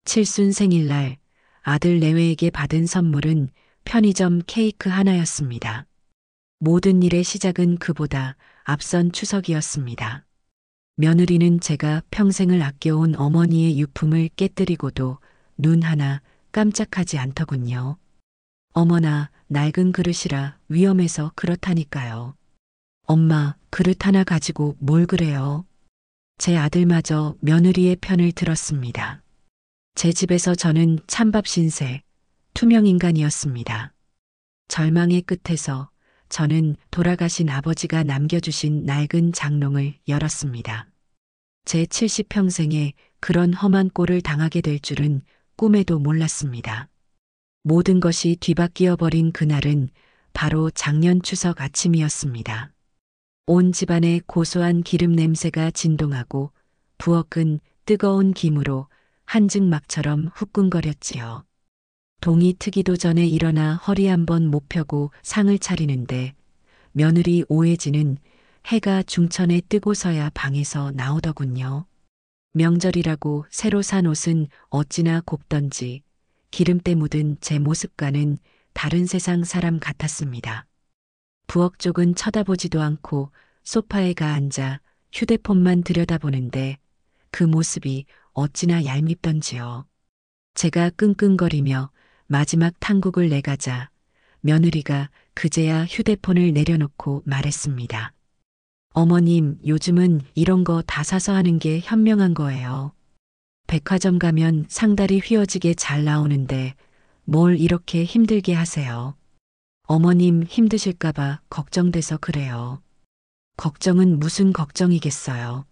칠순 생일날 아들 내외에게 받은 선물은 편의점 케이크 하나였습니다. 모든 일의 시작은 그보다 앞선 추석이었습니다. 며느리는 제가 평생을 아껴온 어머니의 유품을 깨뜨리고도 눈 하나 깜짝하지 않더군요. 어머나, 낡은 그릇이라 위험해서 그렇다니까요. 엄마, 그릇 하나 가지고 뭘 그래요? 제 아들마저 며느리의 편을 들었습니다. 제 집에서 저는 찬밥 신세, 투명 인간이었습니다. 절망의 끝에서 저는 돌아가신 아버지가 남겨주신 낡은 장롱을 열었습니다. 제 70평생에 그런 험한 꼴을 당하게 될 줄은 꿈에도 몰랐습니다. 모든 것이 뒤바뀌어 버린 그날은 바로 작년 추석 아침이었습니다. 온 집안에 고소한 기름 냄새가 진동하고 부엌은 뜨거운 김으로 한증막처럼 후끈거렸지요. 동이 트기도 전에 일어나 허리 한번 못 펴고 상을 차리는데 며느리 오해지는 해가 중천에 뜨고서야 방에서 나오더군요. 명절이라고 새로 산 옷은 어찌나 곱던지 기름때 묻은 제 모습과는 다른 세상 사람 같았습니다. 부엌 쪽은 쳐다보지도 않고 소파에 가 앉아 휴대폰만 들여다보는데 그 모습이 어찌나 얄밉던지요. 제가 끙끙거리며 마지막 탕국을 내가자 며느리가 그제야 휴대폰을 내려놓고 말했습니다. 어머님, 요즘은 이런 거 다 사서 하는 게 현명한 거예요. 백화점 가면 상다리 휘어지게 잘 나오는데 뭘 이렇게 힘들게 하세요. 어머님 힘드실까봐 걱정돼서 그래요. 걱정은 무슨 걱정이겠어요.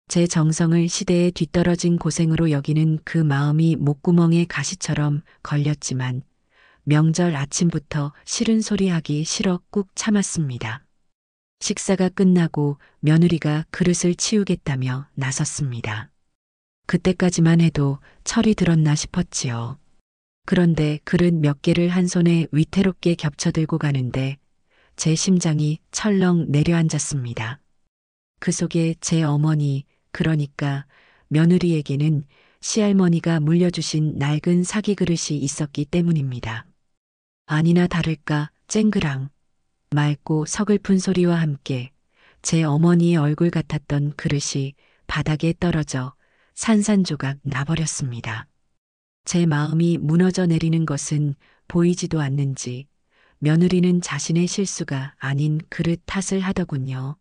제 정성을 시대에 뒤떨어진 고생으로 여기는 그 마음이 목구멍에 가시처럼 걸렸지만 명절 아침부터 싫은 소리 하기 싫어 꾹 참았습니다. 식사가 끝나고 며느리가 그릇을 치우겠다며 나섰습니다. 그때까지만 해도 철이 들었나 싶었지요. 그런데 그릇 몇 개를 한 손에 위태롭게 겹쳐들고 가는데 제 심장이 철렁 내려앉았습니다. 그 속에 제 어머니, 그러니까 며느리에게는 시할머니가 물려주신 낡은 사기 그릇이 있었기 때문입니다. 아니나 다를까 쨍그랑 맑고 서글픈 소리와 함께 제 어머니의 얼굴 같았던 그릇이 바닥에 떨어져 산산조각 나버렸습니다. 제 마음이 무너져 내리는 것은 보이지도 않는지 며느리는 자신의 실수가 아닌 그릇 탓을 하더군요.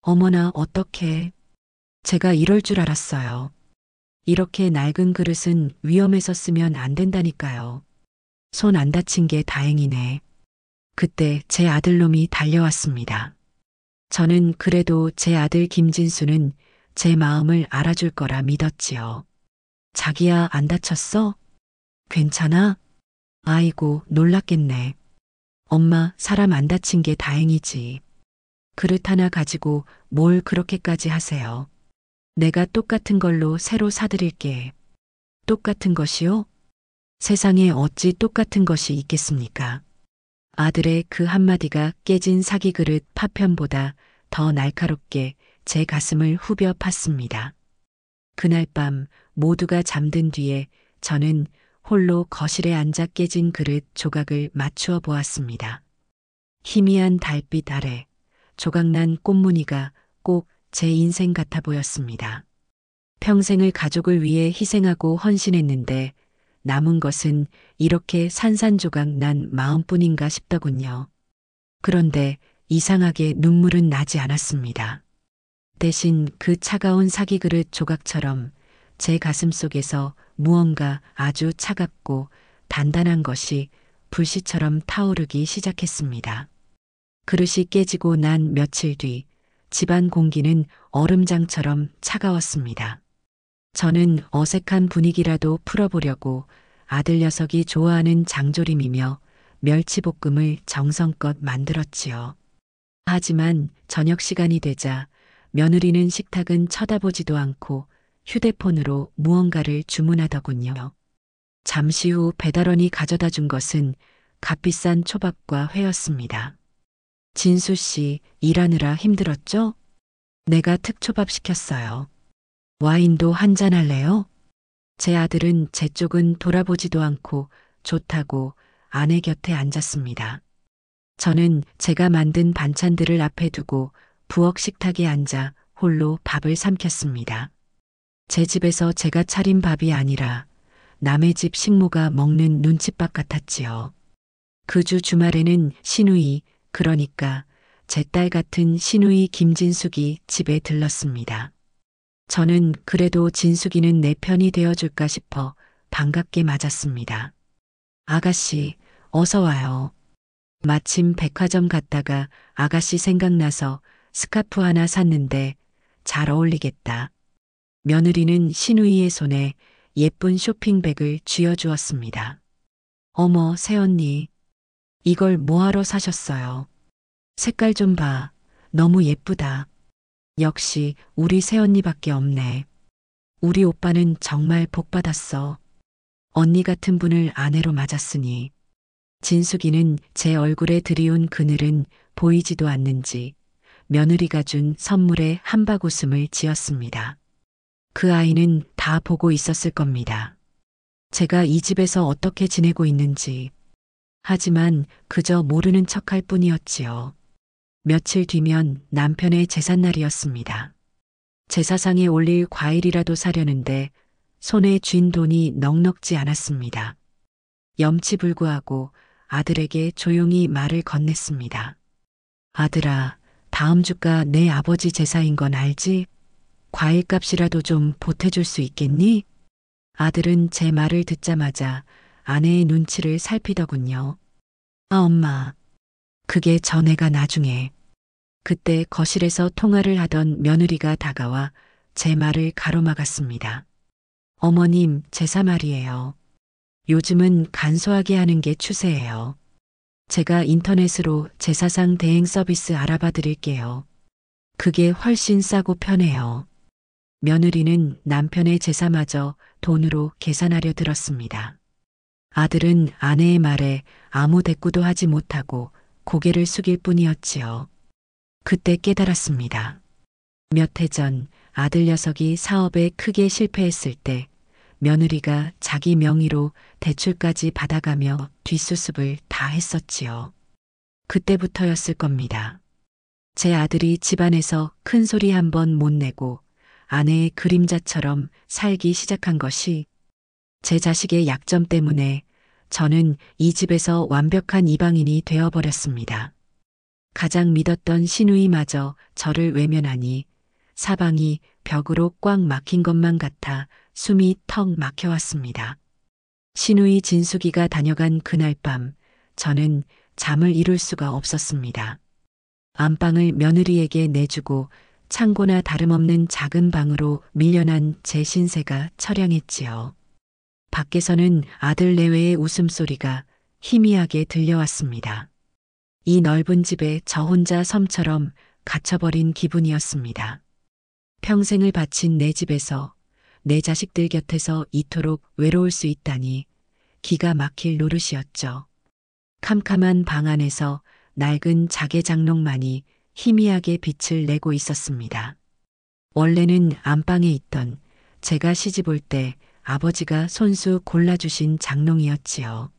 어머나 어떡해. 제가 이럴 줄 알았어요. 이렇게 낡은 그릇은 위험해서 쓰면 안 된다니까요. 손 안 다친 게 다행이네. 그때 제 아들놈이 달려왔습니다. 저는 그래도 제 아들 김진수는 제 마음을 알아줄 거라 믿었지요. 자기야, 안 다쳤어? 괜찮아? 아이고, 놀랐겠네. 엄마, 사람 안 다친 게 다행이지. 그릇 하나 가지고 뭘 그렇게까지 하세요. 내가 똑같은 걸로 새로 사드릴게. 똑같은 것이요? 세상에 어찌 똑같은 것이 있겠습니까? 아들의 그 한마디가 깨진 사기 그릇 파편보다 더 날카롭게 제 가슴을 후벼 팠습니다. 그날 밤 모두가 잠든 뒤에 저는 홀로 거실에 앉아 깨진 그릇 조각을 맞추어 보았습니다. 희미한 달빛 아래 조각난 꽃무늬가 꼭 제 인생 같아 보였습니다. 평생을 가족을 위해 희생하고 헌신했는데 남은 것은 이렇게 산산조각 난 마음뿐인가 싶더군요. 그런데 이상하게 눈물은 나지 않았습니다. 대신 그 차가운 사기 그릇 조각처럼 제 가슴 속에서 무언가 아주 차갑고 단단한 것이 불씨처럼 타오르기 시작했습니다. 그릇이 깨지고 난 며칠 뒤 집안 공기는 얼음장처럼 차가웠습니다. 저는 어색한 분위기라도 풀어보려고 아들 녀석이 좋아하는 장조림이며 멸치볶음을 정성껏 만들었지요. 하지만 저녁 시간이 되자 며느리는 식탁은 쳐다보지도 않고 휴대폰으로 무언가를 주문하더군요. 잠시 후 배달원이 가져다 준 것은 값비싼 초밥과 회였습니다. 진수 씨, 일하느라 힘들었죠? 내가 특초밥 시켰어요. 와인도 한잔 할래요? 제 아들은 제 쪽은 돌아보지도 않고 좋다고 아내 곁에 앉았습니다. 저는 제가 만든 반찬들을 앞에 두고 부엌 식탁에 앉아 홀로 밥을 삼켰습니다. 제 집에서 제가 차린 밥이 아니라 남의 집 식모가 먹는 눈칫밥 같았지요. 그 주 주말에는 시누이, 그러니까 제 딸 같은 시누이 김진숙이 집에 들렀습니다. 저는 그래도 진숙이는 내 편이 되어줄까 싶어 반갑게 맞았습니다. 아가씨, 어서 와요. 마침 백화점 갔다가 아가씨 생각나서 스카프 하나 샀는데 잘 어울리겠다. 며느리는 시누이의 손에 예쁜 쇼핑백을 쥐어주었습니다. 어머, 새언니. 이걸 뭐하러 사셨어요? 색깔 좀 봐. 너무 예쁘다. 역시 우리 새언니밖에 없네. 우리 오빠는 정말 복 받았어. 언니 같은 분을 아내로 맞았으니. 진숙이는 제 얼굴에 들이운 그늘은 보이지도 않는지 며느리가 준 선물에 한박웃음을 지었습니다. 그 아이는 다 보고 있었을 겁니다. 제가 이 집에서 어떻게 지내고 있는지. 하지만 그저 모르는 척할 뿐이었지요. 며칠 뒤면 남편의 제삿날이었습니다. 제사상에 올릴 과일이라도 사려는데 손에 쥔 돈이 넉넉지 않았습니다. 염치불구하고 아들에게 조용히 말을 건넸습니다. 아들아, 다음 주가 내 아버지 제사인 건 알지? 과일값이라도 좀 보태줄 수 있겠니? 아들은 제 말을 듣자마자 아내의 눈치를 살피더군요. 아, 엄마. 그게 전에가 나중에. 그때 거실에서 통화를 하던 며느리가 다가와 제 말을 가로막았습니다. 어머님, 제사 말이에요. 요즘은 간소하게 하는 게 추세예요. 제가 인터넷으로 제사상 대행 서비스 알아봐 드릴게요. 그게 훨씬 싸고 편해요. 며느리는 남편의 제사마저 돈으로 계산하려 들었습니다. 아들은 아내의 말에 아무 대꾸도 하지 못하고 고개를 숙일 뿐이었지요. 그때 깨달았습니다. 몇 해 전 아들 녀석이 사업에 크게 실패했을 때 며느리가 자기 명의로 대출까지 받아가며 뒷수습을 다 했었지요. 그때부터였을 겁니다. 제 아들이 집안에서 큰 소리 한 번 못 내고 아내의 그림자처럼 살기 시작한 것이 제 자식의 약점 때문에 저는 이 집에서 완벽한 이방인이 되어버렸습니다. 가장 믿었던 시누이마저 저를 외면하니 사방이 벽으로 꽉 막힌 것만 같아 숨이 턱 막혀왔습니다. 시누이 진숙이가 다녀간 그날 밤 저는 잠을 이룰 수가 없었습니다. 안방을 며느리에게 내주고 창고나 다름없는 작은 방으로 밀려난 제 신세가 처량했지요. 밖에서는 아들 내외의 웃음소리가 희미하게 들려왔습니다. 이 넓은 집에 저 혼자 섬처럼 갇혀버린 기분이었습니다. 평생을 바친 내 집에서 내 자식들 곁에서 이토록 외로울 수 있다니 기가 막힐 노릇이었죠. 캄캄한 방 안에서 낡은 자개장롱만이 희미하게 빛을 내고 있었습니다. 원래는 안방에 있던 제가 시집올 때 아버지가 손수 골라주신 장롱이었지요.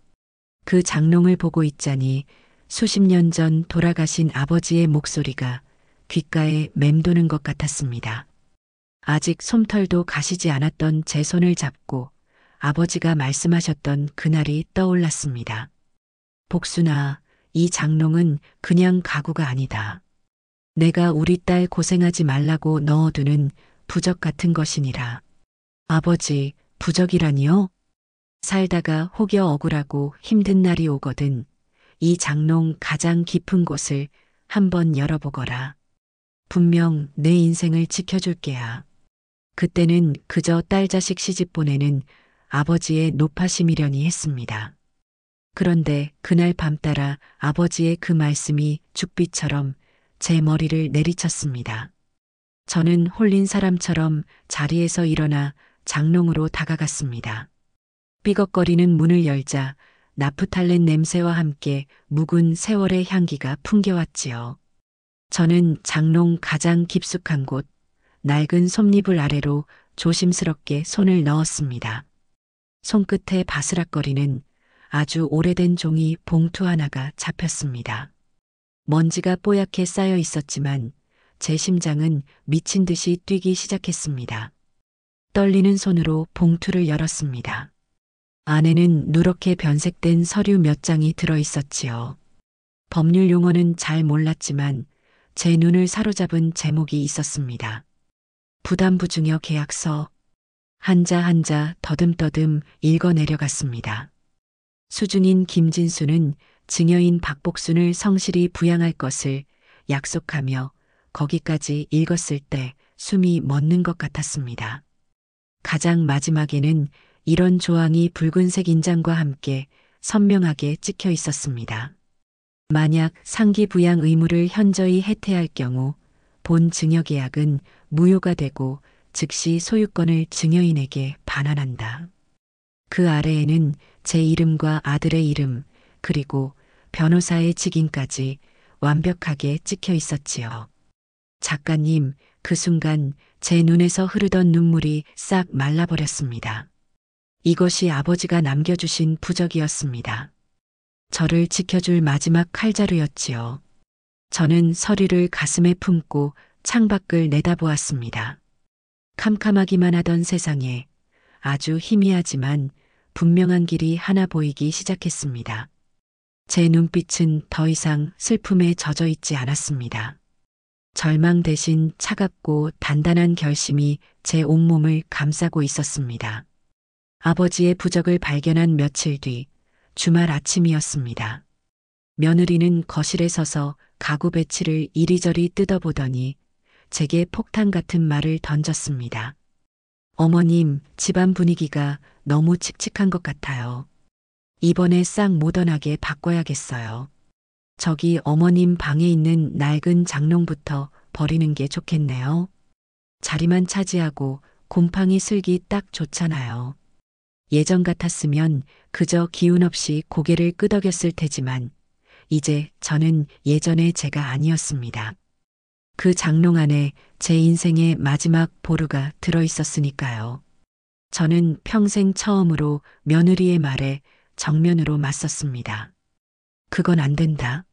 그 장롱을 보고 있자니 수십 년 전 돌아가신 아버지의 목소리가 귓가에 맴도는 것 같았습니다. 아직 솜털도 가시지 않았던 제 손을 잡고 아버지가 말씀하셨던 그날이 떠올랐습니다. 복순아, 이 장롱은 그냥 가구가 아니다. 내가 우리 딸 고생하지 말라고 넣어두는 부적 같은 것이니라. 아버지, 부적이라니요? 살다가 혹여 억울하고 힘든 날이 오거든 이 장롱 가장 깊은 곳을 한번 열어보거라. 분명 내 인생을 지켜줄게야. 그때는 그저 딸 자식 시집 보내는 아버지의 노파심이려니 했습니다. 그런데 그날 밤 따라 아버지의 그 말씀이 죽비처럼 제 머리를 내리쳤습니다. 저는 홀린 사람처럼 자리에서 일어나 장롱으로 다가갔습니다. 삐걱거리는 문을 열자 나프탈렌 냄새와 함께 묵은 세월의 향기가 풍겨왔지요. 저는 장롱 가장 깊숙한 곳 낡은 솜니불 아래로 조심스럽게 손을 넣었습니다. 손끝에 바스락거리는 아주 오래된 종이 봉투 하나가 잡혔습니다. 먼지가 뽀얗게 쌓여 있었지만 제 심장은 미친 듯이 뛰기 시작했습니다. 떨리는 손으로 봉투를 열었습니다. 안에는 누렇게 변색된 서류 몇 장이 들어 있었지요. 법률 용어는 잘 몰랐지만 제 눈을 사로잡은 제목이 있었습니다. 부담부증여 계약서. 한자 한자 더듬더듬 읽어 내려갔습니다. 수중인 김진수는 증여인 박복순을 성실히 부양할 것을 약속하며 거기까지 읽었을 때 숨이 멎는 것 같았습니다. 가장 마지막에는 이런 조항이 붉은색 인장과 함께 선명하게 찍혀 있었습니다. 만약 상기 부양 의무를 현저히 해태할 경우 본 증여계약은 무효가 되고 즉시 소유권을 증여인에게 반환한다. 그 아래에는 제 이름과 아들의 이름 그리고 변호사의 직인까지 완벽하게 찍혀 있었지요. 작가님, 그 순간 제 눈에서 흐르던 눈물이 싹 말라버렸습니다. 이것이 아버지가 남겨주신 부적이었습니다. 저를 지켜줄 마지막 칼자루였지요. 저는 서류를 가슴에 품고 창밖을 내다보았습니다. 캄캄하기만 하던 세상에 아주 희미하지만 분명한 길이 하나 보이기 시작했습니다. 제 눈빛은 더 이상 슬픔에 젖어 있지 않았습니다. 절망 대신 차갑고 단단한 결심이 제 온몸을 감싸고 있었습니다. 아버지의 부적을 발견한 며칠 뒤 주말 아침이었습니다. 며느리는 거실에 서서 가구 배치를 이리저리 뜯어보더니 제게 폭탄 같은 말을 던졌습니다. 어머님, 집안 분위기가 너무 칙칙한 것 같아요. 이번에 싹 모던하게 바꿔야겠어요. 저기 어머님 방에 있는 낡은 장롱부터 버리는 게 좋겠네요. 자리만 차지하고 곰팡이 슬기 딱 좋잖아요. 예전 같았으면 그저 기운 없이 고개를 끄덕였을 테지만 이제 저는 예전의 제가 아니었습니다. 그 장롱 안에 제 인생의 마지막 보루가 들어 있었으니까요. 저는 평생 처음으로 며느리의 말에 정면으로 맞섰습니다. 그건 안 된다.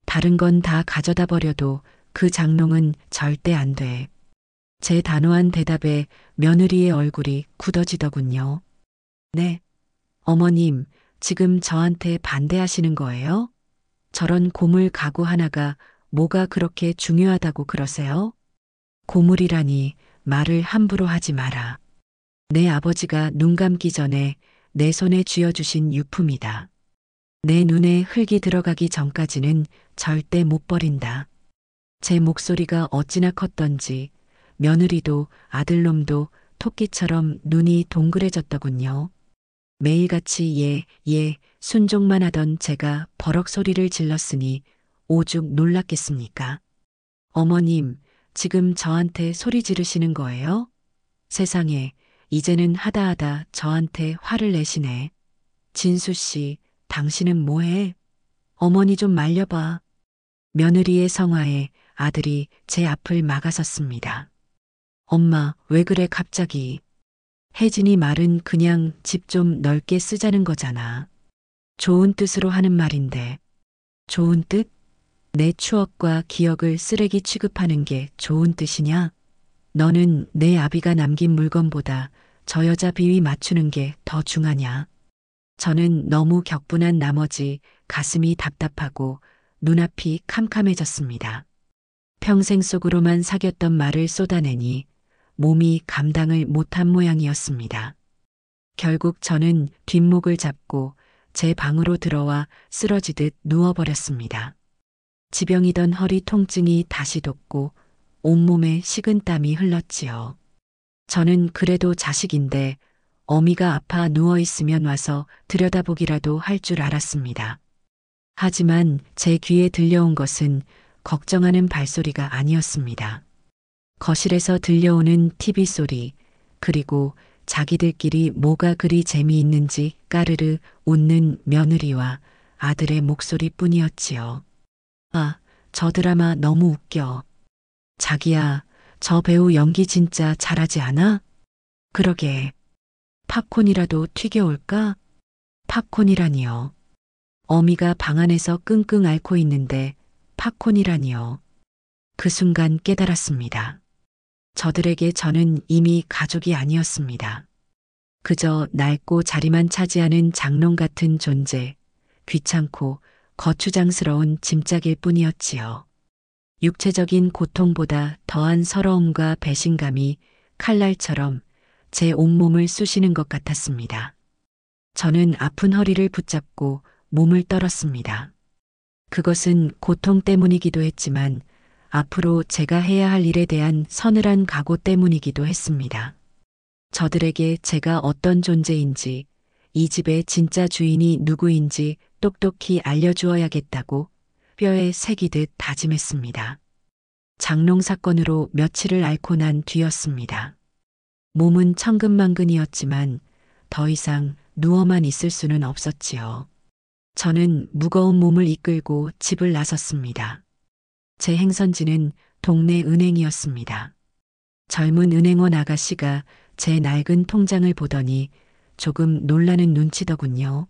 다른 건 다 가져다 버려도 그 장롱은 절대 안 돼. 제 단호한 대답에 며느리의 얼굴이 굳어지더군요. 네. 어머님, 지금 저한테 반대하시는 거예요? 저런 고물 가구 하나가 뭐가 그렇게 중요하다고 그러세요? 고물이라니 말을 함부로 하지 마라. 내 아버지가 눈 감기 전에 내 손에 쥐어주신 유품이다. 내 눈에 흙이 들어가기 전까지는 절대 못 버린다. 제 목소리가 어찌나 컸던지 며느리도 아들놈도 토끼처럼 눈이 동그래졌더군요. 매일같이 예, 순종만 하던 제가 버럭 소리를 질렀으니 오죽 놀랐겠습니까? 어머님, 지금 저한테 소리 지르시는 거예요? 세상에, 이제는 하다 저한테 화를 내시네. 진수 씨, 당신은 뭐해? 어머니 좀 말려봐. 며느리의 성화에 아들이 제 앞을 막아섰습니다. 엄마, 왜 그래 갑자기? 혜진이 말은 그냥 집 좀 넓게 쓰자는 거잖아. 좋은 뜻으로 하는 말인데. 좋은 뜻? 내 추억과 기억을 쓰레기 취급하는 게 좋은 뜻이냐? 너는 내 아비가 남긴 물건보다 저 여자 비위 맞추는 게 더 중하냐? 저는 너무 격분한 나머지 가슴이 답답하고 눈앞이 캄캄해졌습니다. 평생 속으로만 사귀었던 말을 쏟아내니 몸이 감당을 못한 모양이었습니다. 결국 저는 뒷목을 잡고 제 방으로 들어와 쓰러지듯 누워버렸습니다. 지병이던 허리 통증이 다시 돋고 온몸에 식은땀이 흘렀지요. 저는 그래도 자식인데 어미가 아파 누워있으면 와서 들여다보기라도 할 줄 알았습니다. 하지만 제 귀에 들려온 것은 걱정하는 발소리가 아니었습니다. 거실에서 들려오는 TV 소리, 그리고 자기들끼리 뭐가 그리 재미있는지 까르르 웃는 며느리와 아들의 목소리뿐이었지요. 아, 저 드라마 너무 웃겨. 자기야, 저 배우 연기 진짜 잘하지 않아? 그러게. 팝콘이라도 튀겨올까? 팝콘이라니요. 어미가 방 안에서 끙끙 앓고 있는데 팝콘이라니요. 그 순간 깨달았습니다. 저들에게 저는 이미 가족이 아니었습니다. 그저 낡고 자리만 차지하는 장롱 같은 존재, 귀찮고 거추장스러운 짐짝일 뿐이었지요. 육체적인 고통보다 더한 서러움과 배신감이 칼날처럼 제 온몸을 쑤시는 것 같았습니다. 저는 아픈 허리를 붙잡고 몸을 떨었습니다. 그것은 고통 때문이기도 했지만 앞으로 제가 해야 할 일에 대한 서늘한 각오 때문이기도 했습니다. 저들에게 제가 어떤 존재인지, 이 집의 진짜 주인이 누구인지 똑똑히 알려주어야겠다고 뼈에 새기듯 다짐했습니다. 장롱 사건으로 며칠을 앓고 난 뒤였습니다. 몸은 천근만근이었지만 더 이상 누워만 있을 수는 없었지요. 저는 무거운 몸을 이끌고 집을 나섰습니다. 제 행선지는 동네 은행이었습니다. 젊은 은행원 아가씨가 제 낡은 통장을 보더니 조금 놀라는 눈치더군요.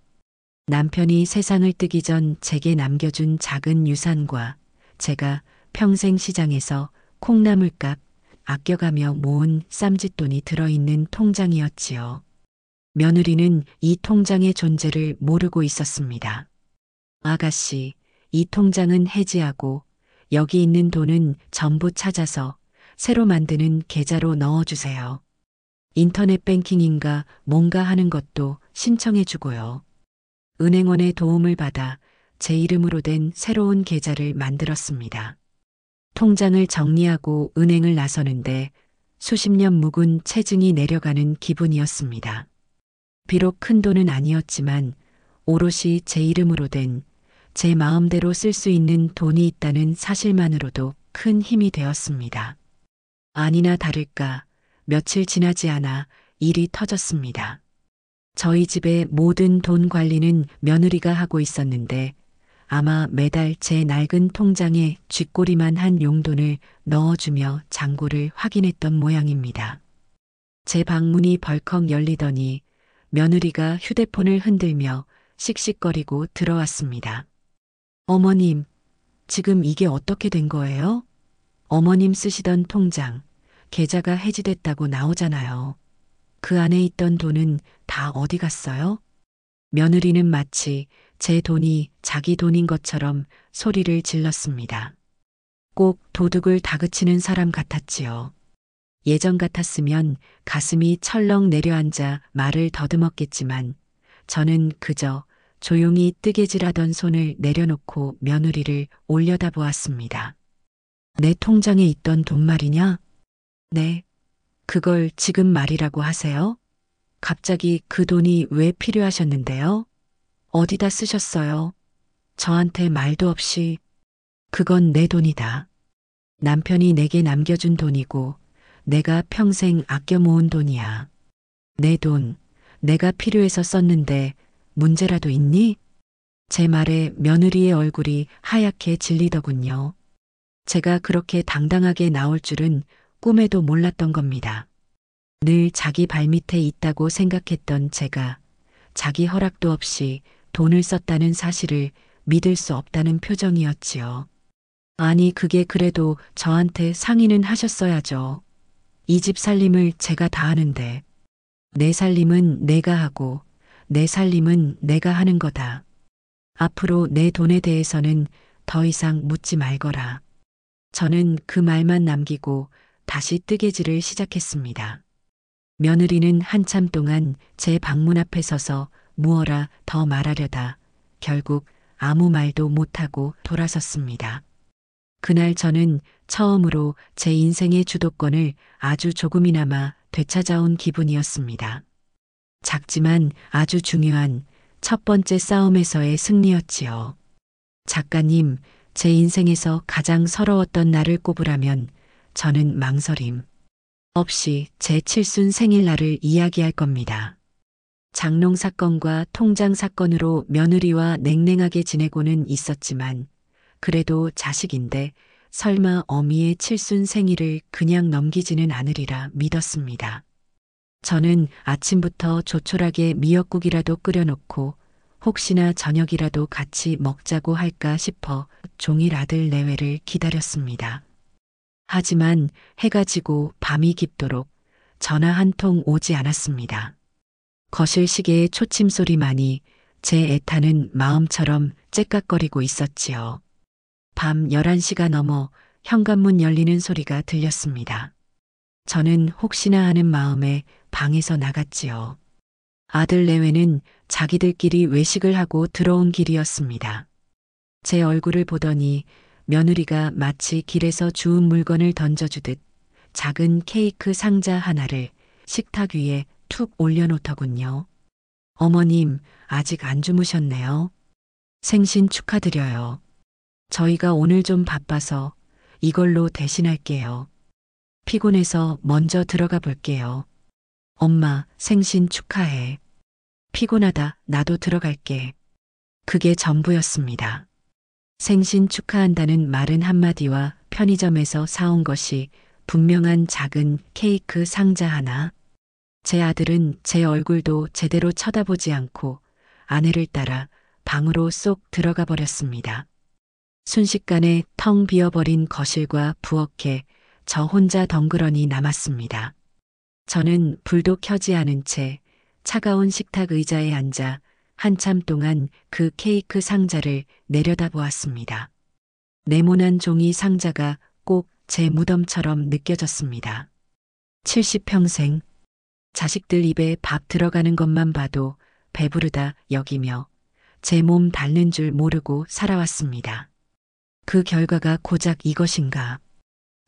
남편이 세상을 뜨기 전 제게 남겨준 작은 유산과 제가 평생 시장에서 콩나물값 아껴가며 모은 쌈짓돈이 들어있는 통장이었지요. 며느리는 이 통장의 존재를 모르고 있었습니다. 아가씨, 이 통장은 해지하고 여기 있는 돈은 전부 찾아서 새로 만드는 계좌로 넣어주세요. 인터넷 뱅킹인가 뭔가 하는 것도 신청해주고요. 은행원의 도움을 받아 제 이름으로 된 새로운 계좌를 만들었습니다. 통장을 정리하고 은행을 나서는데 수십 년 묵은 체증이 내려가는 기분이었습니다. 비록 큰 돈은 아니었지만 오롯이 제 이름으로 된 제 마음대로 쓸 수 있는 돈이 있다는 사실만으로도 큰 힘이 되었습니다. 아니나 다를까 며칠 지나지 않아 일이 터졌습니다. 저희 집의 모든 돈 관리는 며느리가 하고 있었는데 아마 매달 제 낡은 통장에 쥐꼬리만 한 용돈을 넣어주며 잔고를 확인했던 모양입니다. 제 방문이 벌컥 열리더니 며느리가 휴대폰을 흔들며 씩씩거리고 들어왔습니다. 어머님, 지금 이게 어떻게 된 거예요? 어머님 쓰시던 통장, 계좌가 해지됐다고 나오잖아요. 그 안에 있던 돈은 다 어디 갔어요? 며느리는 마치 제 돈이 자기 돈인 것처럼 소리를 질렀습니다. 꼭 도둑을 다그치는 사람 같았지요. 예전 같았으면 가슴이 철렁 내려앉아 말을 더듬었겠지만 저는 그저 조용히 뜨개질하던 손을 내려놓고 며느리를 올려다보았습니다. 내 통장에 있던 돈 말이냐? 네. 그걸 지금 말이라고 하세요? 갑자기 그 돈이 왜 필요하셨는데요? 어디다 쓰셨어요? 저한테 말도 없이. 그건 내 돈이다. 남편이 내게 남겨준 돈이고 내가 평생 아껴 모은 돈이야. 내 돈, 내가 필요해서 썼는데 문제라도 있니? 제 말에 며느리의 얼굴이 하얗게 질리더군요. 제가 그렇게 당당하게 나올 줄은 꿈에도 몰랐던 겁니다. 늘 자기 발밑에 있다고 생각했던 제가 자기 허락도 없이 돈을 썼다는 사실을 믿을 수 없다는 표정이었지요. 아니, 그게 그래도 저한테 상의는 하셨어야죠. 이 집 살림을 제가 다 하는데. 내 살림은 내가 하고 내 살림은 내가 하는 거다. 앞으로 내 돈에 대해서는 더 이상 묻지 말거라. 저는 그 말만 남기고 다시 뜨개질을 시작했습니다. 며느리는 한참 동안 제 방문 앞에 서서 무어라 더 말하려다 결국 아무 말도 못하고 돌아섰습니다. 그날 저는 처음으로 제 인생의 주도권을 아주 조금이나마 되찾아온 기분이었습니다. 작지만 아주 중요한 첫 번째 싸움에서의 승리였지요. 작가님, 제 인생에서 가장 서러웠던 날을 꼽으라면 저는 망설임 없이 제 칠순 생일날을 이야기할 겁니다. 장롱 사건과 통장 사건으로 며느리와 냉랭하게 지내고는 있었지만 그래도 자식인데 설마 어미의 칠순 생일을 그냥 넘기지는 않으리라 믿었습니다. 저는 아침부터 조촐하게 미역국이라도 끓여놓고 혹시나 저녁이라도 같이 먹자고 할까 싶어 종일 아들 내외를 기다렸습니다. 하지만 해가 지고 밤이 깊도록 전화 한 통 오지 않았습니다. 거실 시계의 초침 소리만이 제 애타는 마음처럼 째깍거리고 있었지요. 밤 11시가 넘어 현관문 열리는 소리가 들렸습니다. 저는 혹시나 하는 마음에 방에서 나갔지요. 아들 내외는 자기들끼리 외식을 하고 들어온 길이었습니다. 제 얼굴을 보더니 며느리가 마치 길에서 주운 물건을 던져주듯 작은 케이크 상자 하나를 식탁 위에 툭 올려놓더군요. 어머님, 아직 안 주무셨네요. 생신 축하드려요. 저희가 오늘 좀 바빠서 이걸로 대신할게요. 피곤해서 먼저 들어가 볼게요. 엄마, 생신 축하해. 피곤하다, 나도 들어갈게. 그게 전부였습니다. 생신 축하한다는 말은 한마디와 편의점에서 사온 것이 분명한 작은 케이크 상자 하나. 제 아들은 제 얼굴도 제대로 쳐다보지 않고 아내를 따라 방으로 쏙 들어가 버렸습니다. 순식간에 텅 비어버린 거실과 부엌에 저 혼자 덩그러니 남았습니다. 저는 불도 켜지 않은 채 차가운 식탁 의자에 앉아 한참 동안 그 케이크 상자를 내려다보았습니다. 네모난 종이 상자가 꼭 제 무덤처럼 느껴졌습니다. 70평생 자식들 입에 밥 들어가는 것만 봐도 배부르다 여기며 제 몸 닳는 줄 모르고 살아왔습니다. 그 결과가 고작 이것인가?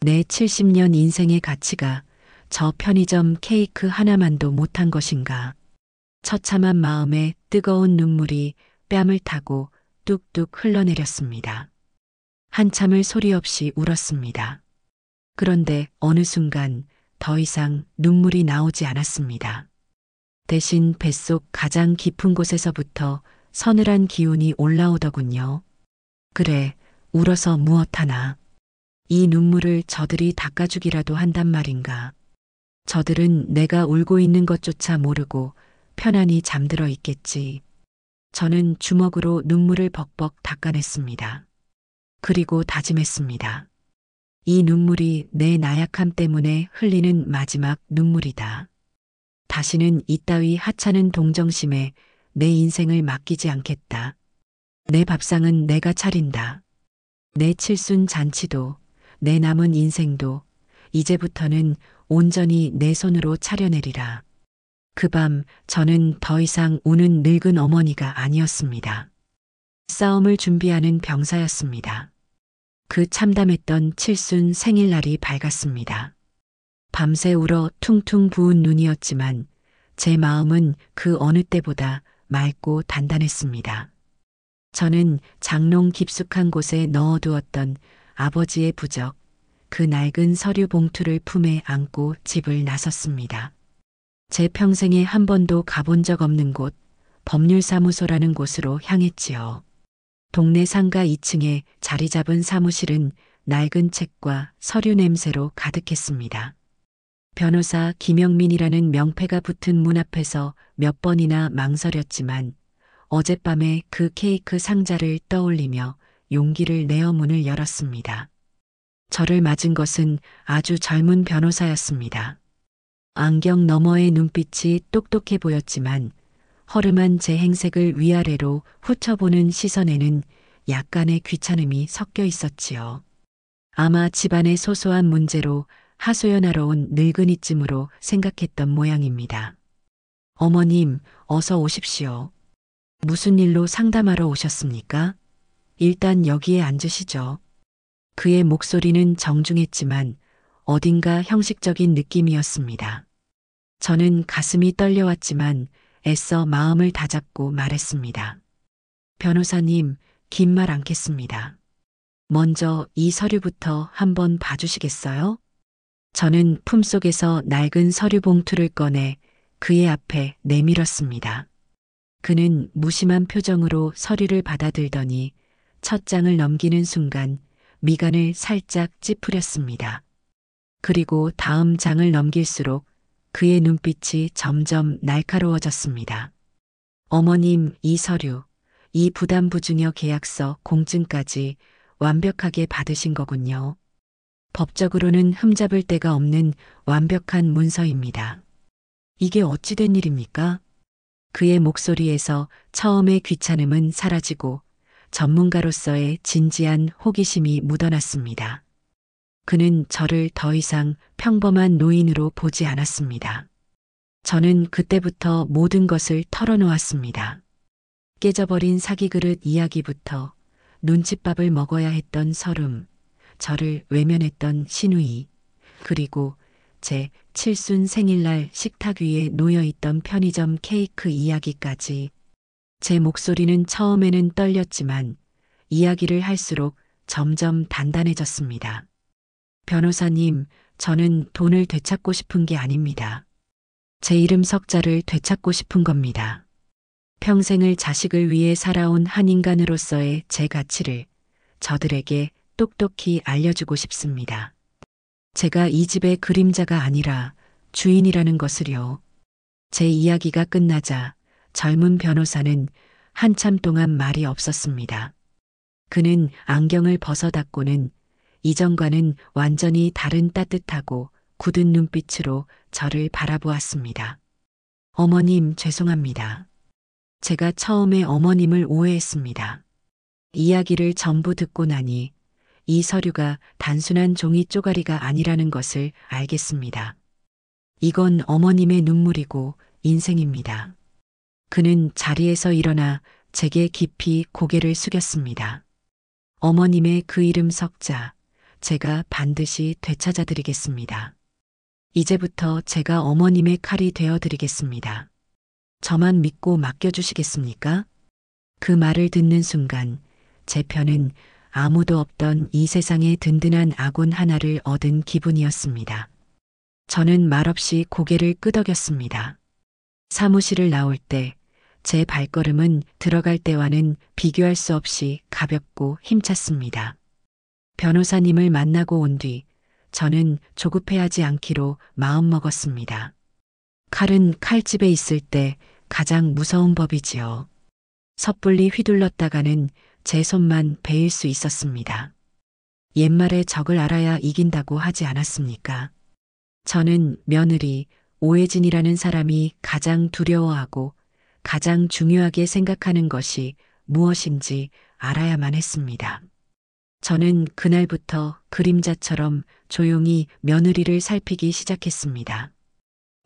내 70년 인생의 가치가 저 편의점 케이크 하나만도 못한 것인가? 처참한 마음에 뜨거운 눈물이 뺨을 타고 뚝뚝 흘러내렸습니다. 한참을 소리 없이 울었습니다. 그런데 어느 순간 더 이상 눈물이 나오지 않았습니다. 대신 뱃속 가장 깊은 곳에서부터 서늘한 기운이 올라오더군요. 그래, 울어서 무엇하나. 이 눈물을 저들이 닦아주기라도 한단 말인가. 저들은 내가 울고 있는 것조차 모르고 편안히 잠들어 있겠지. 저는 주먹으로 눈물을 벅벅 닦아냈습니다. 그리고 다짐했습니다. 이 눈물이 내 나약함 때문에 흘리는 마지막 눈물이다. 다시는 이따위 하찮은 동정심에 내 인생을 맡기지 않겠다. 내 밥상은 내가 차린다. 내 칠순 잔치도, 내 남은 인생도 이제부터는 온전히 내 손으로 차려내리라. 그 밤 저는 더 이상 우는 늙은 어머니가 아니었습니다. 싸움을 준비하는 병사였습니다. 그 참담했던 칠순 생일날이 밝았습니다. 밤새 울어 퉁퉁 부은 눈이었지만 제 마음은 그 어느 때보다 맑고 단단했습니다. 저는 장롱 깊숙한 곳에 넣어두었던 아버지의 부적, 그 낡은 서류 봉투를 품에 안고 집을 나섰습니다. 제 평생에 한 번도 가본 적 없는 곳, 법률사무소라는 곳으로 향했지요. 동네 상가 2층에 자리 잡은 사무실은 낡은 책과 서류 냄새로 가득했습니다. 변호사 김영민이라는 명패가 붙은 문 앞에서 몇 번이나 망설였지만 어젯밤에 그 케이크 상자를 떠올리며 용기를 내어 문을 열었습니다. 저를 맞은 것은 아주 젊은 변호사였습니다. 안경 너머의 눈빛이 똑똑해 보였지만 허름한 제 행색을 위아래로 훑어보는 시선에는 약간의 귀찮음이 섞여 있었지요. 아마 집안의 소소한 문제로 하소연하러 온 늙은이쯤으로 생각했던 모양입니다. 어머님, 어서 오십시오. 무슨 일로 상담하러 오셨습니까? 일단 여기에 앉으시죠. 그의 목소리는 정중했지만 어딘가 형식적인 느낌이었습니다. 저는 가슴이 떨려왔지만 애써 마음을 다잡고 말했습니다. 변호사님, 긴 말 않겠습니다. 먼저 이 서류부터 한번 봐주시겠어요? 저는 품속에서 낡은 서류 봉투를 꺼내 그의 앞에 내밀었습니다. 그는 무심한 표정으로 서류를 받아들더니 첫 장을 넘기는 순간 미간을 살짝 찌푸렸습니다. 그리고 다음 장을 넘길수록 그의 눈빛이 점점 날카로워졌습니다. 어머님, 이 서류, 이 부담부증여 계약서 공증까지 완벽하게 받으신 거군요. 법적으로는 흠잡을 데가 없는 완벽한 문서입니다. 이게 어찌 된 일입니까? 그의 목소리에서 처음의 귀찮음은 사라지고 전문가로서의 진지한 호기심이 묻어났습니다. 그는 저를 더 이상 평범한 노인으로 보지 않았습니다. 저는 그때부터 모든 것을 털어놓았습니다. 깨져버린 사기 그릇 이야기부터 눈칫밥을 먹어야 했던 서름, 저를 외면했던 신우이, 그리고 제 칠순 생일날 식탁 위에 놓여있던 편의점 케이크 이야기까지. 제 목소리는 처음에는 떨렸지만 이야기를 할수록 점점 단단해졌습니다. 변호사님, 저는 돈을 되찾고 싶은 게 아닙니다. 제 이름 석자를 되찾고 싶은 겁니다. 평생을 자식을 위해 살아온 한 인간으로서의 제 가치를 저들에게 똑똑히 알려주고 싶습니다. 제가 이 집의 그림자가 아니라 주인이라는 것을요. 제 이야기가 끝나자 젊은 변호사는 한참 동안 말이 없었습니다. 그는 안경을 벗어닫고는 이전과는 완전히 다른 따뜻하고 굳은 눈빛으로 저를 바라보았습니다. 어머님, 죄송합니다. 제가 처음에 어머님을 오해했습니다. 이야기를 전부 듣고 나니 이 서류가 단순한 종이 쪼가리가 아니라는 것을 알겠습니다. 이건 어머님의 눈물이고 인생입니다. 그는 자리에서 일어나 제게 깊이 고개를 숙였습니다. 어머님의 그 이름 석자, 제가 반드시 되찾아드리겠습니다. 이제부터 제가 어머님의 칼이 되어드리겠습니다. 저만 믿고 맡겨주시겠습니까? 그 말을 듣는 순간 제 편은 아무도 없던 이 세상에 든든한 아군 하나를 얻은 기분이었습니다. 저는 말없이 고개를 끄덕였습니다. 사무실을 나올 때 제 발걸음은 들어갈 때와는 비교할 수 없이 가볍고 힘찼습니다. 변호사님을 만나고 온 뒤 저는 조급해하지 않기로 마음먹었습니다. 칼은 칼집에 있을 때 가장 무서운 법이지요. 섣불리 휘둘렀다가는 제 손만 베일 수 있었습니다. 옛말에 적을 알아야 이긴다고 하지 않았습니까? 저는 며느리 오해진이라는 사람이 가장 두려워하고 가장 중요하게 생각하는 것이 무엇인지 알아야만 했습니다. 저는 그날부터 그림자처럼 조용히 며느리를 살피기 시작했습니다.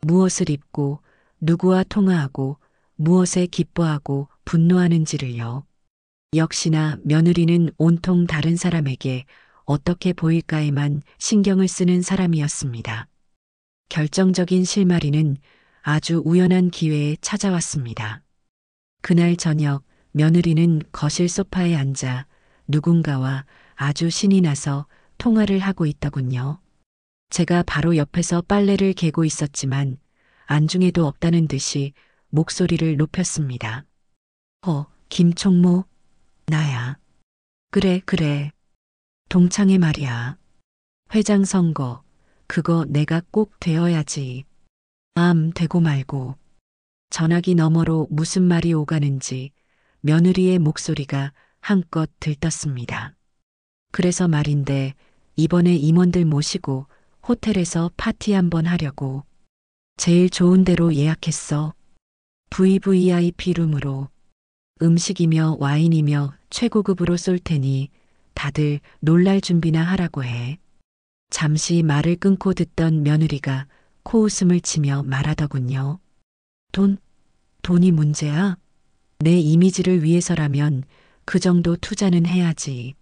무엇을 입고 누구와 통화하고 무엇에 기뻐하고 분노하는지를요. 역시나 며느리는 온통 다른 사람에게 어떻게 보일까에만 신경을 쓰는 사람이었습니다. 결정적인 실마리는 아주 우연한 기회에 찾아왔습니다. 그날 저녁 며느리는 거실 소파에 앉아 누군가와 아주 신이 나서 통화를 하고 있더군요. 제가 바로 옆에서 빨래를 개고 있었지만 안중에도 없다는 듯이 목소리를 높였습니다. 김총무, 나야. 그래. 동창회 말이야. 회장 선거, 그거 내가 꼭 되어야지. 되고 말고. 전화기 너머로 무슨 말이 오가는지 며느리의 목소리가 한껏 들떴습니다. 그래서 말인데 이번에 임원들 모시고 호텔에서 파티 한번 하려고. 제일 좋은 데로 예약했어. VVIP 룸으로. 음식이며 와인이며 최고급으로 쏠 테니 다들 놀랄 준비나 하라고 해. 잠시 말을 끊고 듣던 며느리가 코웃음을 치며 말하더군요. 돈이 문제야? 내 이미지를 위해서라면 그 정도 투자는 해야지.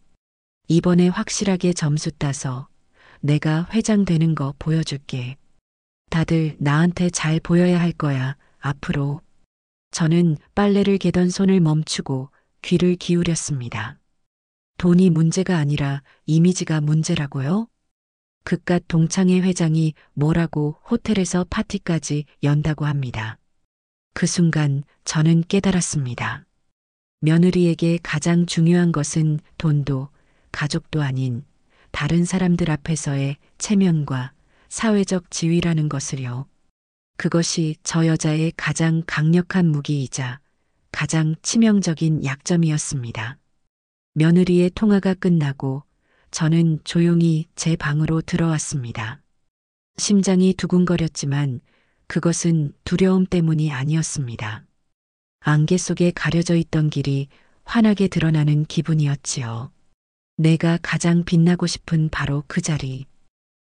이번에 확실하게 점수 따서 내가 회장 되는 거 보여줄게. 다들 나한테 잘 보여야 할 거야, 앞으로. 저는 빨래를 개던 손을 멈추고 귀를 기울였습니다. 돈이 문제가 아니라 이미지가 문제라고요? 그깟 동창회 회장이 뭐라고 호텔에서 파티까지 연다고 합니다. 그 순간 저는 깨달았습니다. 며느리에게 가장 중요한 것은 돈도 가족도 아닌 다른 사람들 앞에서의 체면과 사회적 지위라는 것을요. 그것이 저 여자의 가장 강력한 무기이자 가장 치명적인 약점이었습니다. 며느리의 통화가 끝나고 저는 조용히 제 방으로 들어왔습니다. 심장이 두근거렸지만 그것은 두려움 때문이 아니었습니다. 안개 속에 가려져 있던 길이 환하게 드러나는 기분이었지요. 내가 가장 빛나고 싶은 바로 그 자리.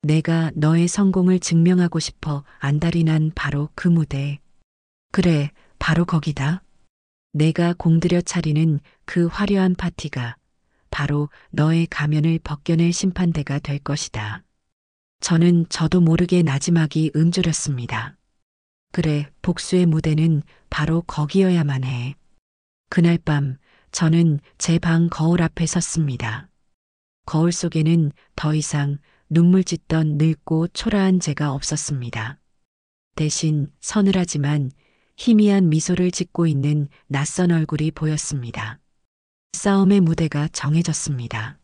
내가 너의 성공을 증명하고 싶어 안달이 난 바로 그 무대. 그래, 바로 거기다. 내가 공들여 차리는 그 화려한 파티가 바로 너의 가면을 벗겨낼 심판대가 될 것이다. 저는 저도 모르게 나지막이 움졸였습니다. 그래, 복수의 무대는 바로 거기여야만 해. 그날 밤 저는 제 방 거울 앞에 섰습니다. 거울 속에는 더 이상 눈물 짓던 늙고 초라한 제가 없었습니다. 대신 서늘하지만 희미한 미소를 짓고 있는 낯선 얼굴이 보였습니다. 싸움의 무대가 정해졌습니다.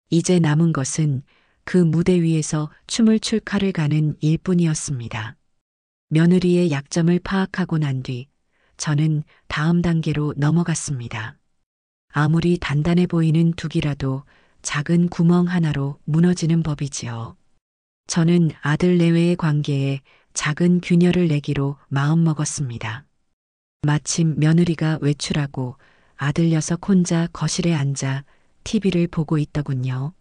이제 남은 것은 그 무대 위에서 춤을 출 칼을 가는 일뿐이었습니다. 며느리의 약점을 파악하고 난 뒤 저는 다음 단계로 넘어갔습니다. 아무리 단단해 보이는 둑이라도 작은 구멍 하나로 무너지는 법이지요. 저는 아들 내외의 관계에 작은 균열을 내기로 마음먹었습니다. 마침 며느리가 외출하고 아들 녀석 혼자 거실에 앉아 TV를 보고 있더군요.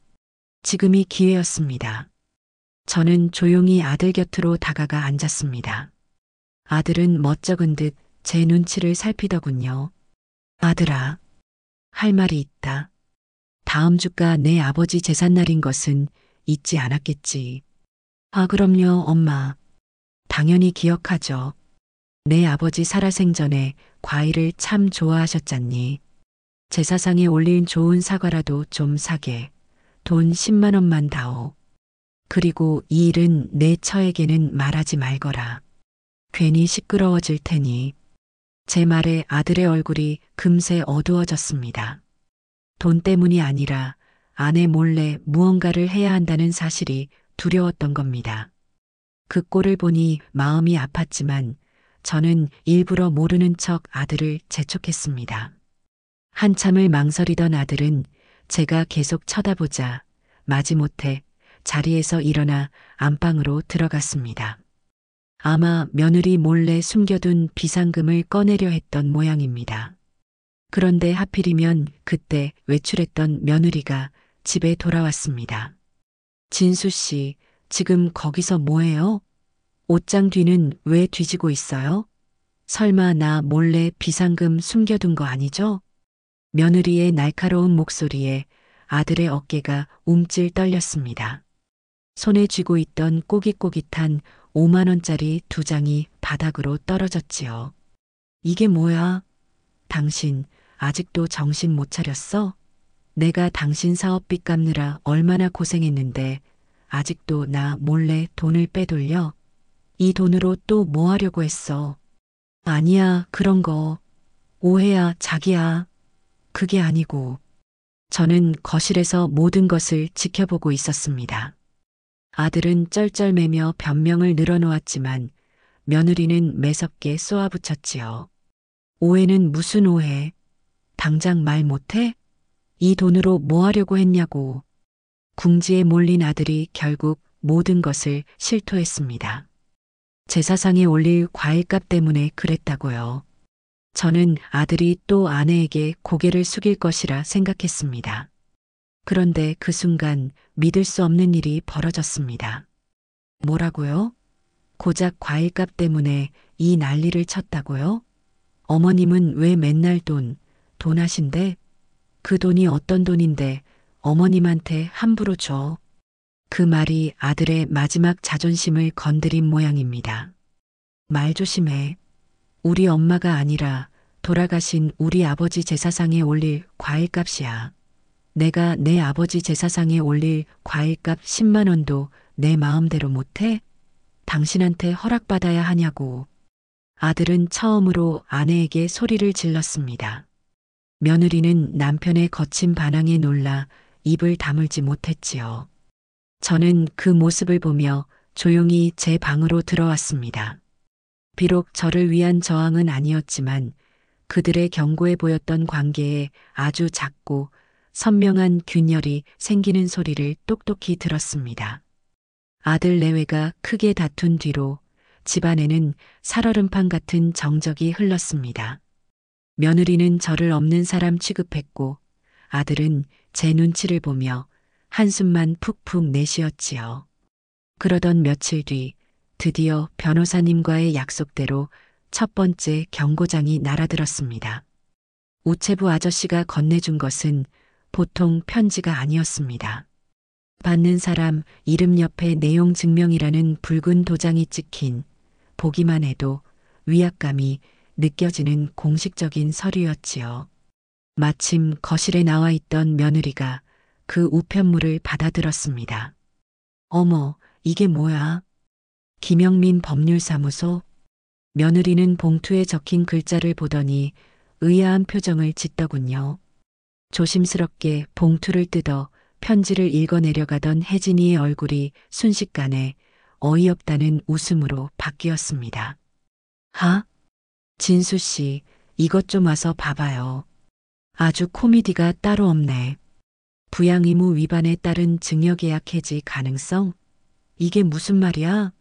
지금이 기회였습니다. 저는 조용히 아들 곁으로 다가가 앉았습니다. 아들은 멋쩍은 듯 제 눈치를 살피더군요. 아들아, 할 말이 있다. 다음 주가 내 아버지 제삿날인 것은 잊지 않았겠지. 아, 그럼요, 엄마. 당연히 기억하죠. 내 아버지 살아생전에 과일을 참 좋아하셨잖니. 제사상에 올린 좋은 사과라도 좀 사게. 돈 10만 원만 다오. 그리고 이 일은 내 처에게는 말하지 말거라. 괜히 시끄러워질 테니. 제 말에 아들의 얼굴이 금세 어두워졌습니다. 돈 때문이 아니라 아내 몰래 무언가를 해야 한다는 사실이 두려웠던 겁니다. 그 꼴을 보니 마음이 아팠지만 저는 일부러 모르는 척 아들을 재촉했습니다. 한참을 망설이던 아들은 제가 계속 쳐다보자 마지못해 자리에서 일어나 안방으로 들어갔습니다. 아마 며느리 몰래 숨겨둔 비상금을 꺼내려 했던 모양입니다. 그런데 하필이면 그때 외출했던 며느리가 집에 돌아왔습니다. 진수 씨, 지금 거기서 뭐해요? 옷장 뒤는 왜 뒤지고 있어요? 설마 나 몰래 비상금 숨겨둔 거 아니죠? 며느리의 날카로운 목소리에 아들의 어깨가 움찔 떨렸습니다. 손에 쥐고 있던 꼬깃꼬깃한 5만 원짜리 2장이 바닥으로 떨어졌지요. 이게 뭐야? 당신 아직도 정신 못 차렸어? 내가 당신 사업비 갚느라 얼마나 고생했는데 아직도 나 몰래 돈을 빼돌려? 이 돈으로 또 뭐 하려고 했어? 아니야, 그런 거. 오해야, 자기야. 그게 아니고. 저는 거실에서 모든 것을 지켜보고 있었습니다. 아들은 쩔쩔매며 변명을 늘어놓았지만 며느리는 매섭게 쏘아붙였지요. 오해는 무슨 오해? 당장 말 못해? 이 돈으로 뭐 하려고 했냐고. 궁지에 몰린 아들이 결국 모든 것을 실토했습니다. 제사상에 올릴 과일값 때문에 그랬다고요. 저는 아들이 또 아내에게 고개를 숙일 것이라 생각했습니다. 그런데 그 순간 믿을 수 없는 일이 벌어졌습니다. 뭐라고요? 고작 과일값 때문에 이 난리를 쳤다고요? 어머님은 왜 맨날 돈 하신대? 그 돈이 어떤 돈인데 어머님한테 함부로 줘? 그 말이 아들의 마지막 자존심을 건드린 모양입니다. 말 조심해. 우리 엄마가 아니라 돌아가신 우리 아버지 제사상에 올릴 과일값이야. 내가 내 아버지 제사상에 올릴 과일값 10만 원도 내 마음대로 못해? 당신한테 허락받아야 하냐고. 아들은 처음으로 아내에게 소리를 질렀습니다. 며느리는 남편의 거친 반항에 놀라 입을 다물지 못했지요. 저는 그 모습을 보며 조용히 제 방으로 들어왔습니다. 비록 저를 위한 저항은 아니었지만 그들의 경고해 보였던 관계에 아주 작고 선명한 균열이 생기는 소리를 똑똑히 들었습니다. 아들 내외가 크게 다툰 뒤로 집안에는 살얼음판 같은 정적이 흘렀습니다. 며느리는 저를 없는 사람 취급했고 아들은 제 눈치를 보며 한숨만 푹푹 내쉬었지요. 그러던 며칠 뒤 드디어 변호사님과의 약속대로 첫 번째 경고장이 날아들었습니다. 우체부 아저씨가 건네준 것은 보통 편지가 아니었습니다. 받는 사람 이름 옆에 내용 증명이라는 붉은 도장이 찍힌 보기만 해도 위압감이 느껴지는 공식적인 서류였지요. 마침 거실에 나와 있던 며느리가 그 우편물을 받아들었습니다. 어머, 이게 뭐야? 김영민 법률사무소? 며느리는 봉투에 적힌 글자를 보더니 의아한 표정을 짓더군요. 조심스럽게 봉투를 뜯어 편지를 읽어내려가던 혜진이의 얼굴이 순식간에 어이없다는 웃음으로 바뀌었습니다. 하? 진수 씨, 이것 좀 와서 봐봐요. 아주 코미디가 따로 없네. 부양 의무 위반에 따른 증여계약 해지 가능성? 이게 무슨 말이야?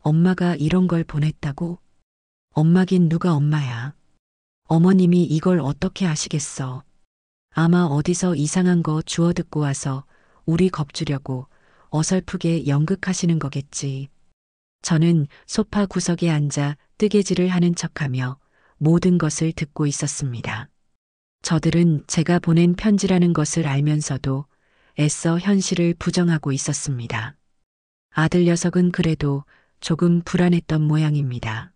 엄마가 이런 걸 보냈다고? 엄마긴 누가 엄마야. 어머님이 이걸 어떻게 아시겠어. 아마 어디서 이상한 거 주워 듣고 와서 우리 겁주려고 어설프게 연극하시는 거겠지. 저는 소파 구석에 앉아 뜨개질을 하는 척하며 모든 것을 듣고 있었습니다. 저들은 제가 보낸 편지라는 것을 알면서도 애써 현실을 부정하고 있었습니다. 아들 녀석은 그래도 조금 불안했던 모양입니다.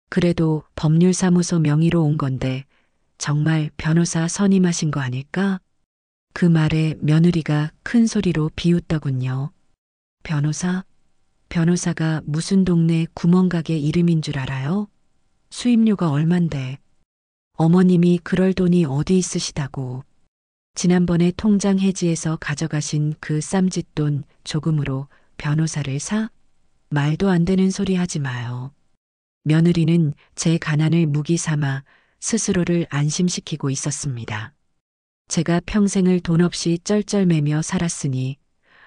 그래도 법률사무소 명의로 온 건데 정말 변호사 선임하신 거 아닐까? 그 말에 며느리가 큰 소리로 비웃더군요. 변호사? 변호사가 무슨 동네 구멍가게 이름인 줄 알아요? 수임료가 얼만데. 어머님이 그럴 돈이 어디 있으시다고. 지난번에 통장 해지해서 가져가신 그 쌈짓돈 조금으로 변호사를 사? 말도 안 되는 소리 하지 마요. 며느리는 제 가난을 무기 삼아 스스로를 안심시키고 있었습니다. 제가 평생을 돈 없이 쩔쩔매며 살았으니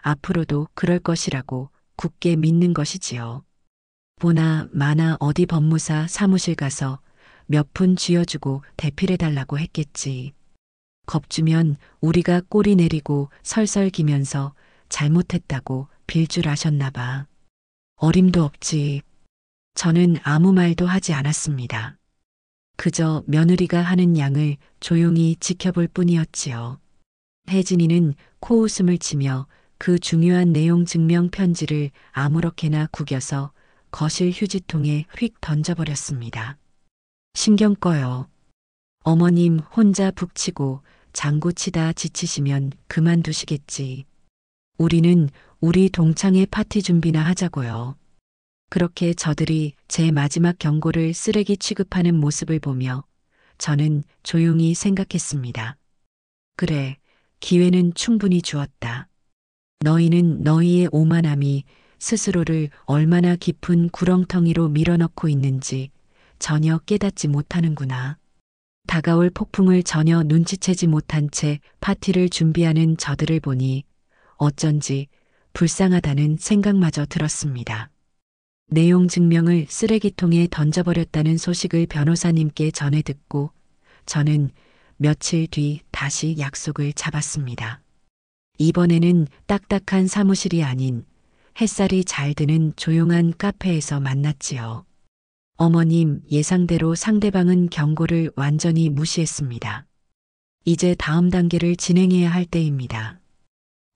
앞으로도 그럴 것이라고 굳게 믿는 것이지요. 보나 마나 어디 법무사 사무실 가서 몇 푼 쥐어주고 대필해달라고 했겠지. 겁주면 우리가 꼬리 내리고 설설 기면서 잘못했다고 빌 줄 아셨나 봐. 어림도 없지. 저는 아무 말도 하지 않았습니다. 그저 며느리가 하는 양을 조용히 지켜볼 뿐이었지요. 혜진이는 코웃음을 치며 그 중요한 내용 증명 편지를 아무렇게나 구겨서 거실 휴지통에 휙 던져버렸습니다. 신경 꺼요. 어머님 혼자 북치고 장구치다 지치시면 그만두시겠지. 우리는 우리 동창회 파티 준비나 하자고요. 그렇게 저들이 제 마지막 경고를 쓰레기 취급하는 모습을 보며 저는 조용히 생각했습니다. 그래, 기회는 충분히 주었다. 너희는 너희의 오만함이 스스로를 얼마나 깊은 구렁텅이로 밀어넣고 있는지 전혀 깨닫지 못하는구나. 다가올 폭풍을 전혀 눈치채지 못한 채 파티를 준비하는 저들을 보니 어쩐지 불쌍하다는 생각마저 들었습니다. 내용 증명을 쓰레기통에 던져버렸다는 소식을 변호사님께 전해 듣고 저는 며칠 뒤 다시 약속을 잡았습니다. 이번에는 딱딱한 사무실이 아닌 햇살이 잘 드는 조용한 카페에서 만났지요. 어머님 예상대로 상대방은 경고를 완전히 무시했습니다. 이제 다음 단계를 진행해야 할 때입니다.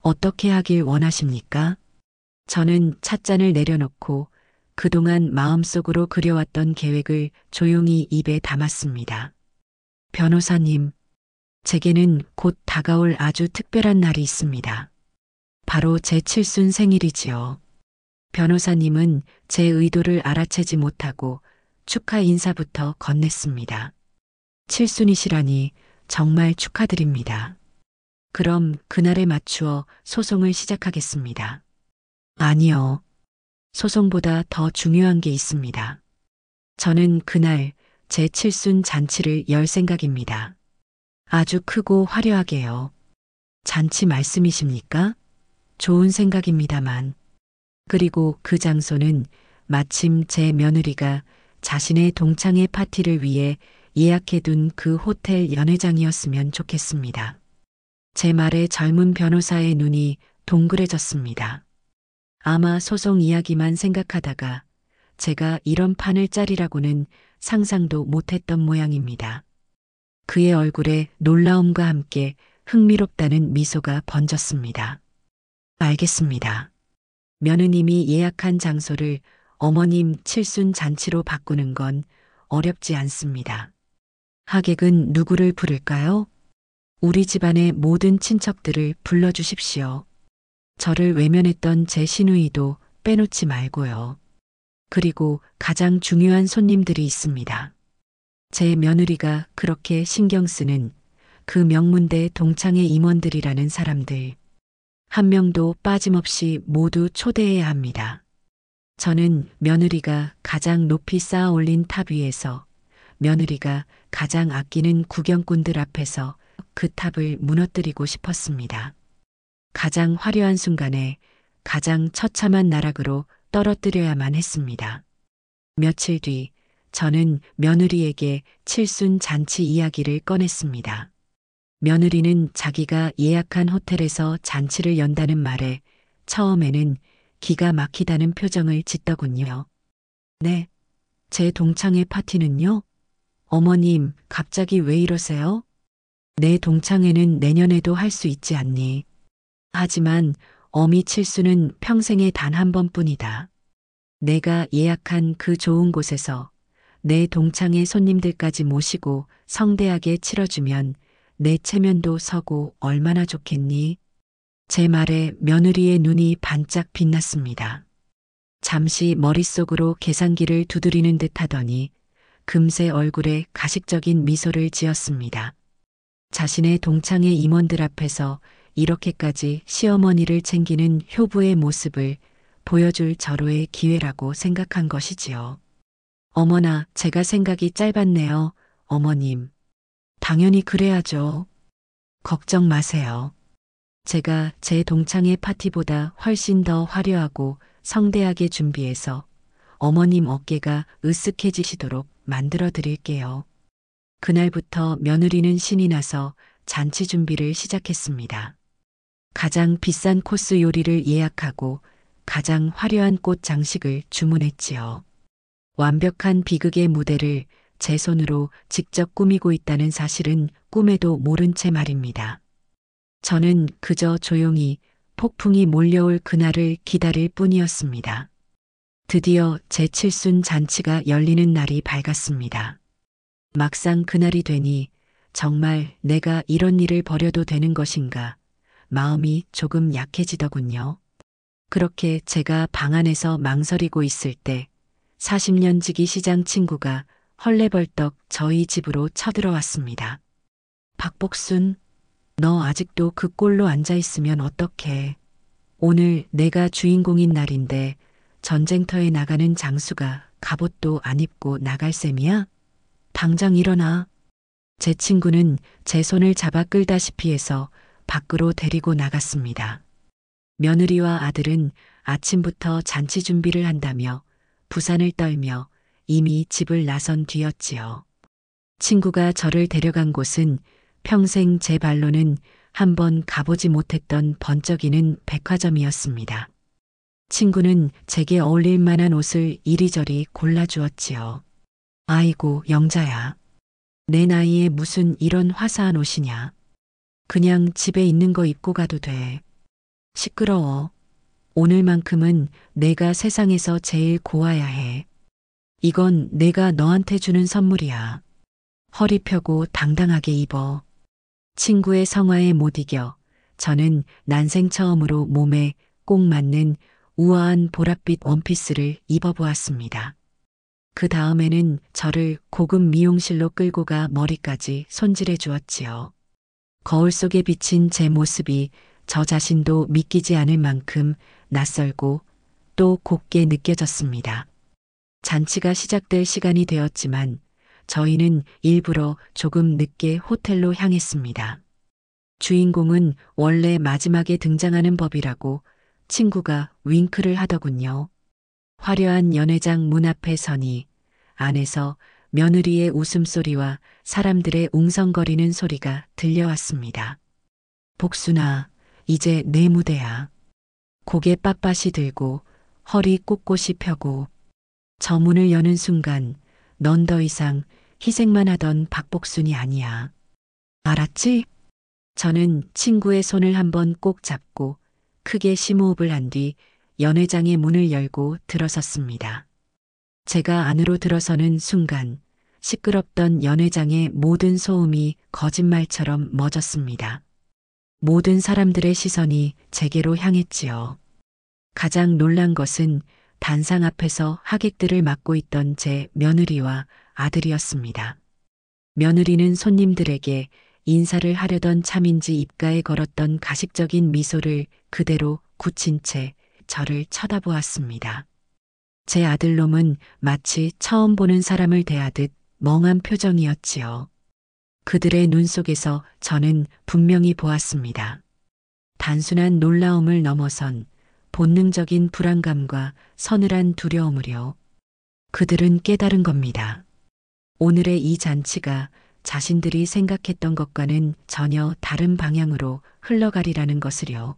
어떻게 하길 원하십니까? 저는 찻잔을 내려놓고 그동안 마음속으로 그려왔던 계획을 조용히 입에 담았습니다. 변호사님, 제게는 곧 다가올 아주 특별한 날이 있습니다. 바로 제 칠순 생일이지요. 변호사님은 제 의도를 알아채지 못하고 축하 인사부터 건넸습니다. 칠순이시라니 정말 축하드립니다. 그럼 그날에 맞추어 소송을 시작하겠습니다. 아니요. 소송보다 더 중요한 게 있습니다. 저는 그날 제 칠순 잔치를 열 생각입니다. 아주 크고 화려하게요. 잔치 말씀이십니까? 좋은 생각입니다만. 그리고 그 장소는 마침 제 며느리가 자신의 동창회 파티를 위해 예약해둔 그 호텔 연회장이었으면 좋겠습니다. 제 말에 젊은 변호사의 눈이 동그래졌습니다. 아마 소송 이야기만 생각하다가 제가 이런 판을 짜리라고는 상상도 못했던 모양입니다. 그의 얼굴에 놀라움과 함께 흥미롭다는 미소가 번졌습니다. 알겠습니다. 며느님이 예약한 장소를 어머님 칠순 잔치로 바꾸는 건 어렵지 않습니다. 하객은 누구를 부를까요? 우리 집안의 모든 친척들을 불러주십시오. 저를 외면했던 제 시누이도 빼놓지 말고요. 그리고 가장 중요한 손님들이 있습니다. 제 며느리가 그렇게 신경 쓰는 그 명문대 동창회 임원들이라는 사람들. 한 명도 빠짐없이 모두 초대해야 합니다. 저는 며느리가 가장 높이 쌓아 올린 탑 위에서 며느리가 가장 아끼는 구경꾼들 앞에서 그 탑을 무너뜨리고 싶었습니다. 가장 화려한 순간에 가장 처참한 나락으로 떨어뜨려야만 했습니다. 며칠 뒤 저는 며느리에게 칠순 잔치 이야기를 꺼냈습니다. 며느리는 자기가 예약한 호텔에서 잔치를 연다는 말에 처음에는 기가 막히다는 표정을 짓더군요. 네, 제 동창회 파티는요? 어머님, 갑자기 왜 이러세요? 내 동창회는 내년에도 할 수 있지 않니? 하지만 어미 칠수는 평생에 단 한 번뿐이다. 내가 예약한 그 좋은 곳에서 내 동창회 손님들까지 모시고 성대하게 치러주면 내 체면도 서고 얼마나 좋겠니? 제 말에 며느리의 눈이 반짝 빛났습니다. 잠시 머릿속으로 계산기를 두드리는 듯 하더니 금세 얼굴에 가식적인 미소를 지었습니다. 자신의 동창회 임원들 앞에서 이렇게까지 시어머니를 챙기는 효부의 모습을 보여줄 절호의 기회라고 생각한 것이지요. 어머나, 제가 생각이 짧았네요, 어머님. 당연히 그래야죠. 걱정 마세요. 제가 제 동창회 파티보다 훨씬 더 화려하고 성대하게 준비해서 어머님 어깨가 으쓱해지시도록 만들어 드릴게요. 그날부터 며느리는 신이 나서 잔치 준비를 시작했습니다. 가장 비싼 코스 요리를 예약하고 가장 화려한 꽃 장식을 주문했지요. 완벽한 비극의 무대를 제 손으로 직접 꾸미고 있다는 사실은 꿈에도 모른 채 말입니다. 저는 그저 조용히 폭풍이 몰려올 그날을 기다릴 뿐이었습니다. 드디어 제 칠순 잔치가 열리는 날이 밝았습니다. 막상 그날이 되니 정말 내가 이런 일을 벌여도 되는 것인가 마음이 조금 약해지더군요. 그렇게 제가 방 안에서 망설이고 있을 때 40년 지기 시장 친구가 헐레벌떡 저희 집으로 쳐들어왔습니다. 박복순, 너 아직도 그 꼴로 앉아있으면 어떡해. 오늘 내가 주인공인 날인데 전쟁터에 나가는 장수가 갑옷도 안 입고 나갈 셈이야? 당장 일어나. 제 친구는 제 손을 잡아 끌다시피 해서 밖으로 데리고 나갔습니다. 며느리와 아들은 아침부터 잔치 준비를 한다며 부산을 떨며 이미 집을 나선 뒤였지요. 친구가 저를 데려간 곳은 평생 제 발로는 한번 가보지 못했던 번쩍이는 백화점이었습니다. 친구는 제게 어울릴 만한 옷을 이리저리 골라주었지요. 아이고, 영자야. 내 나이에 무슨 이런 화사한 옷이냐. 그냥 집에 있는 거 입고 가도 돼. 시끄러워. 오늘만큼은 내가 세상에서 제일 고와야 해. 이건 내가 너한테 주는 선물이야. 허리 펴고 당당하게 입어. 친구의 성화에 못 이겨 저는 난생 처음으로 몸에 꼭 맞는 우아한 보랏빛 원피스를 입어보았습니다. 그 다음에는 저를 고급 미용실로 끌고 가 머리까지 손질해 주었지요. 거울 속에 비친 제 모습이 저 자신도 믿기지 않을 만큼 낯설고 또 곱게 느껴졌습니다. 잔치가 시작될 시간이 되었지만 저희는 일부러 조금 늦게 호텔로 향했습니다. 주인공은 원래 마지막에 등장하는 법이라고 친구가 윙크를 하더군요. 화려한 연회장 문 앞에 서니 안에서 며느리의 웃음소리와 사람들의 웅성거리는 소리가 들려왔습니다. 복순아, 이제 내 무대야. 고개 빳빳이 들고 허리 꼿꼿이 펴고 저 문을 여는 순간 넌 더 이상 희생만 하던 박복순이 아니야. 알았지? 저는 친구의 손을 한번 꼭 잡고 크게 심호흡을 한 뒤 연회장의 문을 열고 들어섰습니다. 제가 안으로 들어서는 순간 시끄럽던 연회장의 모든 소음이 거짓말처럼 멎었습니다. 모든 사람들의 시선이 제게로 향했지요. 가장 놀란 것은 단상 앞에서 하객들을 맡고 있던 제 며느리와 아들이었습니다. 며느리는 손님들에게 인사를 하려던 참인지 입가에 걸었던 가식적인 미소를 그대로 굳힌 채 저를 쳐다보았습니다. 제 아들놈은 마치 처음 보는 사람을 대하듯 멍한 표정이었지요. 그들의 눈 속에서 저는 분명히 보았습니다. 단순한 놀라움을 넘어선 본능적인 불안감과 서늘한 두려움을요. 그들은 깨달은 겁니다. 오늘의 이 잔치가 자신들이 생각했던 것과는 전혀 다른 방향으로 흘러가리라는 것을요.